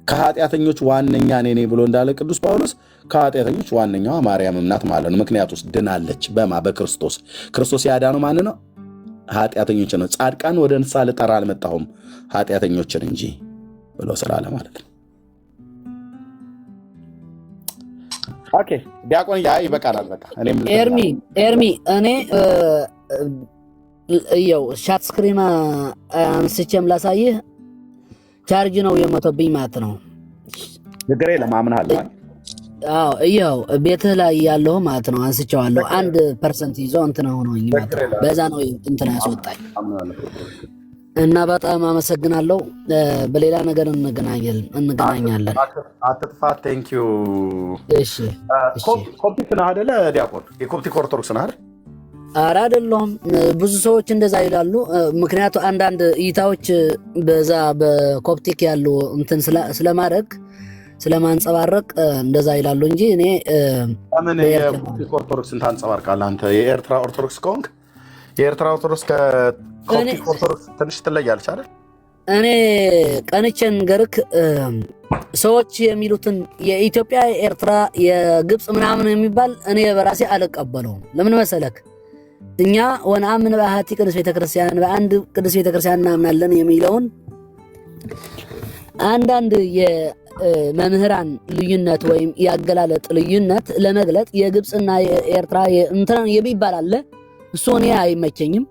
ከኃጢአተኞች ዋነኛ እኔ ነኝ ብሎ እንዳለ ቅዱስ ጳውሎስ ከኃጢአተኞች ዋነኛዋ ማርያም ናት ማለት ነው። ምክንያቱስ ድናለች። በክርስቶስ። ክርስቶስ ያዳነው ማን ነው? ኃጢአተኞችን ነው። ጻድቃን ወደ ንስሐ ልጠራ አልመጣሁም ኃጢአተኞችን እንጂ ብሎ ስላለ ማለት ነው። ኦኬ ዲያቆን ይበቃናል። በቃ ኤርሚ እኔ ያው ሻት ስክሪን አንስቼም ላሳይህ ቻርጅ ነው የሞተብኝ ማለት ነው። ንገሬ ለማምናል። አዎ ይኸው ቤትህ ላይ ያለው ማለት ነው። አንስቼዋለሁ 1% ይዞ እንትን ሆኖኝ ማለት ነው። በዛ ነው እንትን ያስወጣኝ እና በጣም አመሰግናለሁ። በሌላ ነገር እንገናኛለን። አትጥፋት። ቴንክ ዩ። እሺ ኮፕቲክ ነህ አይደለ ዲያቆን? የኮፕቲክ ኦርቶዶክስ ነህ አይደል? ኧረ አይደለሁም። ብዙ ሰዎች እንደዛ ይላሉ። ምክንያቱ አንዳንድ እይታዎች በዛ በኮፕቲክ ያሉ እንትን ስለማድረግ ስለማንጸባረቅ እንደዛ ይላሉ እንጂ እኔ ምን የኮፕቲክ ኦርቶዶክስን ታንጸባርቃለህ አንተ? የኤርትራ ኦርቶዶክስ ከሆንክ የኤርትራ ኦርቶዶክስ ከኮፕቲክ ኦርቶዶክስ ትንሽ ትለያለች አይደል? እኔ ቀንቼን ገርክ ሰዎች የሚሉትን የኢትዮጵያ፣ የኤርትራ፣ የግብፅ ምናምን የሚባል እኔ በራሴ አልቀበለውም። ለምን መሰለክ? እኛ ወነአምን በአሐቲ ቅድስት ቤተክርስቲያን በአንድ ቅድስት ቤተክርስቲያን እናምናለን የሚለውን አንዳንድ የመምህራን ልዩነት ወይም የአገላለጥ ልዩነት ለመግለጥ የግብፅና የኤርትራ እንትን የሚባል አለ። እሱ እኔ አይመቸኝም።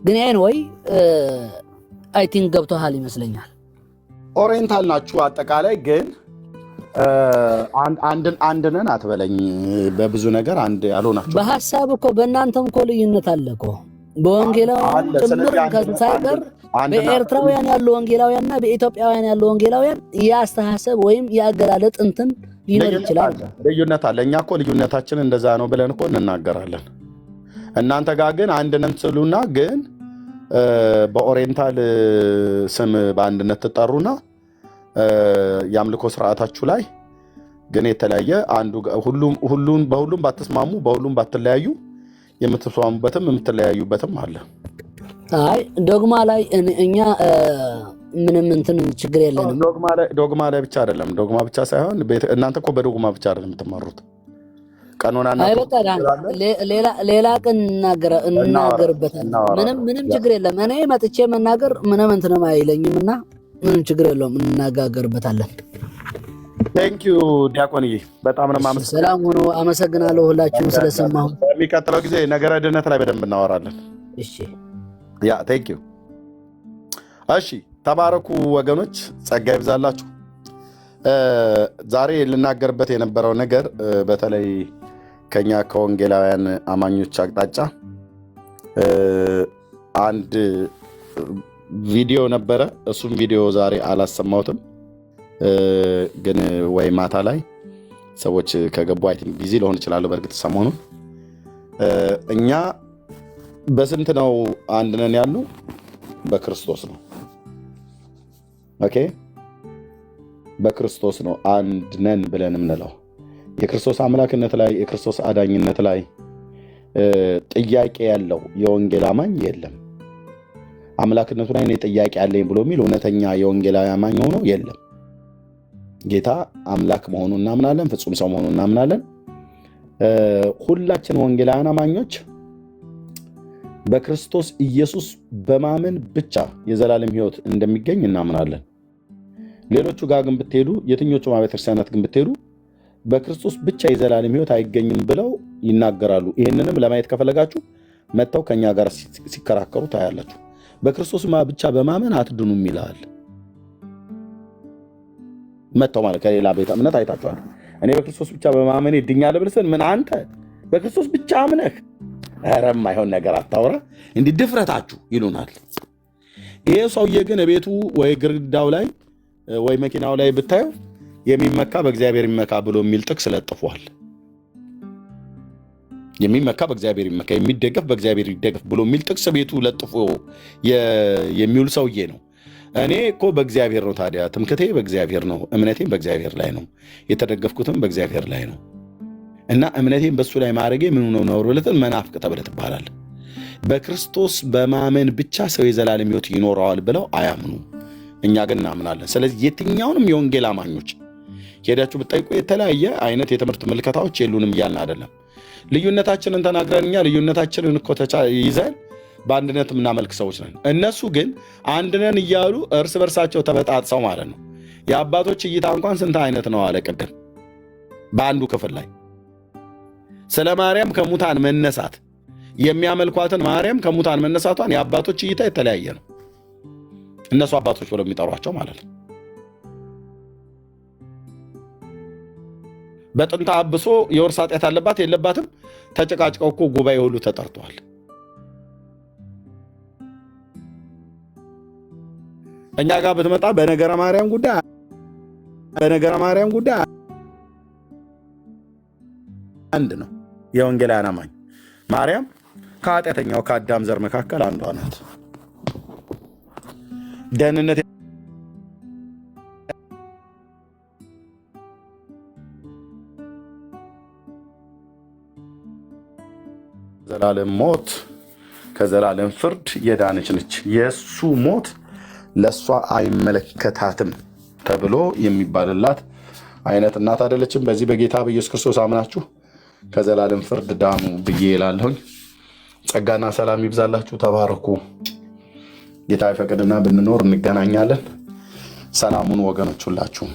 ግን ይሄን ወይ አይ ቲንክ ገብቶሃል ይመስለኛል። ኦሪየንታል ናችሁ አጠቃላይ። ግን አንድ ነን አትበለኝ። በብዙ ነገር አንድ ያልሆናችሁ በሐሳብ እኮ በእናንተም እኮ ልዩነት አለ እኮ በወንጌላውያን ጭምር ሳይቀር በኤርትራውያን ያሉ ወንጌላውያንና በኢትዮጵያውያን ያሉ ወንጌላውያን የአስተሳሰብ ወይም የአገላለጥ እንትን ሊኖር ይችላል። ልዩነት አለ። እኛ እኮ ልዩነታችን እንደዛ ነው ብለን እኮ እንናገራለን። እናንተ ጋር ግን አንድ ነን ትሉና ግን በኦሪየንታል ስም በአንድነት ትጠሩና የአምልኮ ስርዓታችሁ ላይ ግን የተለያየ አንዱ በሁሉም ባትስማሙ በሁሉም ባትለያዩ የምትስማሙበትም የምትለያዩበትም አለ። አይ ዶግማ ላይ እኛ ምንም እንትን ችግር የለንም። ዶግማ ላይ ብቻ አይደለም። ዶግማ ብቻ ሳይሆን እናንተ እኮ በዶግማ ብቻ አይደለም የምትማሩት። ቀኖናና አይ በቃ ሌላ ቀን እናገርበታለን። ምንም ችግር የለም። እኔ መጥቼ መናገር ምንም እንትንም አይለኝምና ምንም ችግር የለውም። እንነጋገርበታለን። ቴንክ ዩ ዲያቆንዬ፣ በጣም ነው ማመሰግናለሁ። ሰላም ሆኖ አመሰግናለሁ ሁላችሁም ስለሰማሁ። በሚቀጥለው ጊዜ ነገረ ድነት ላይ በደንብ እናወራለን። እሺ ያ ቴንክ ዩ። እሺ ተባረኩ ወገኖች፣ ጸጋ ይብዛላችሁ። ዛሬ ልናገርበት የነበረው ነገር በተለይ ከኛ ከወንጌላውያን አማኞች አቅጣጫ አንድ ቪዲዮ ነበረ። እሱም ቪዲዮ ዛሬ አላሰማሁትም፣ ግን ወይ ማታ ላይ ሰዎች ከገቡ አይ ቲንክ ቢዚ ልሆን እችላለሁ። በእርግጥ ሰሞኑን እኛ በስንት ነው አንድ ነን ያሉ? በክርስቶስ ነው። ኦኬ፣ በክርስቶስ ነው አንድ ነን ብለን የምንለው። የክርስቶስ አምላክነት ላይ የክርስቶስ አዳኝነት ላይ ጥያቄ ያለው የወንጌል አማኝ የለም። አምላክነቱ ላይ እኔ ጥያቄ አለኝ ብሎ የሚል እውነተኛ የወንጌላዊ አማኝ ሆኖ የለም። ጌታ አምላክ መሆኑን እናምናለን፣ ፍጹም ሰው መሆኑን እናምናለን። ሁላችን ወንጌላውያን አማኞች በክርስቶስ ኢየሱስ በማመን ብቻ የዘላለም ሕይወት እንደሚገኝ እናምናለን። ሌሎቹ ጋር ግን ብትሄዱ፣ የትኞቹ ቤተክርስቲያናት ግን ብትሄዱ በክርስቶስ ብቻ የዘላለም ሕይወት አይገኝም ብለው ይናገራሉ። ይህንንም ለማየት ከፈለጋችሁ መጥተው ከኛ ጋር ሲከራከሩ ታያላችሁ። በክርስቶስ ብቻ በማመን አትድኑም ይላል። መጥተው ማለት ከሌላ ቤተ እምነት አይታችኋል። እኔ በክርስቶስ ብቻ በማመን ድኛለሁ ብልስን ምን አንተ በክርስቶስ ብቻ አምነህ ኧረ የማይሆን ነገር አታውራ እንዲህ ድፍረታችሁ ይሉናል። ይሄ ሰውዬ ግን ቤቱ ወይ ግድግዳው ላይ ወይ መኪናው ላይ ብታየው የሚመካ በእግዚአብሔር ይመካ ብሎ የሚል ጥቅስ ለጥፏል። የሚመካ በእግዚአብሔር ይመካ፣ የሚደገፍ በእግዚአብሔር ይደገፍ ብሎ የሚል ጥቅስ ቤቱ ለጥፎ የሚውል ሰውዬ ነው። እኔ እኮ በእግዚአብሔር ነው፣ ታዲያ ትምክቴ በእግዚአብሔር ነው፣ እምነቴም በእግዚአብሔር ላይ ነው፣ የተደገፍኩትም በእግዚአብሔር ላይ ነው እና እምነቴም በሱ ላይ ማድረጌ ምን ነው ነው ብለትን መናፍቅ ተብለህ ትባላለህ። በክርስቶስ በማመን ብቻ ሰው የዘላለም ሕይወት ይኖረዋል ብለው አያምኑ። እኛ ግን እናምናለን። ስለዚህ የትኛውንም የወንጌል አማኞች ሄዳችሁ ብትጠይቁ የተለያየ አይነት የትምህርት ምልከታዎች የሉንም እያልን አይደለም። ልዩነታችንን ተናግረን እኛ ልዩነታችንን እኮ ይዘን በአንድነት የምናመልክ ሰዎች ነን። እነሱ ግን አንድነን እያሉ እርስ በርሳቸው ተበጣጥሰው ማለት ነው። የአባቶች እይታ እንኳን ስንት አይነት ነው አለ ቅድም በአንዱ ክፍል ላይ ስለ ማርያም ከሙታን መነሳት የሚያመልኳትን ማርያም ከሙታን መነሳቷን የአባቶች እይታ የተለያየ ነው። እነሱ አባቶች ብለው የሚጠሯቸው ማለት ነው። በጥንተ አብሶ የውርስ ኃጢአት አለባት የለባትም ተጨቃጭቀው እኮ ጉባኤ ሁሉ ተጠርተዋል። እኛ ጋር ብትመጣ በነገረ ማርያም ጉዳይ አንድ ነው። የወንጌላውያን አማኝ ማርያም ከኃጢአተኛው ከአዳም ዘር መካከል አንዷ ናት። ደህንነት ዘላለም ሞት ከዘላለም ፍርድ የዳነች ነች። የእሱ ሞት ለእሷ አይመለከታትም ተብሎ የሚባልላት አይነት እናት አይደለችም። በዚህ በጌታ በኢየሱስ ክርስቶስ አምናችሁ ከዘላለም ፍርድ ዳኑ ብዬ እላለሁኝ። ጸጋና ሰላም ይብዛላችሁ። ተባረኩ። ጌታ ይፈቅድና ብንኖር እንገናኛለን። ሰላሙን ወገኖች ሁላችሁ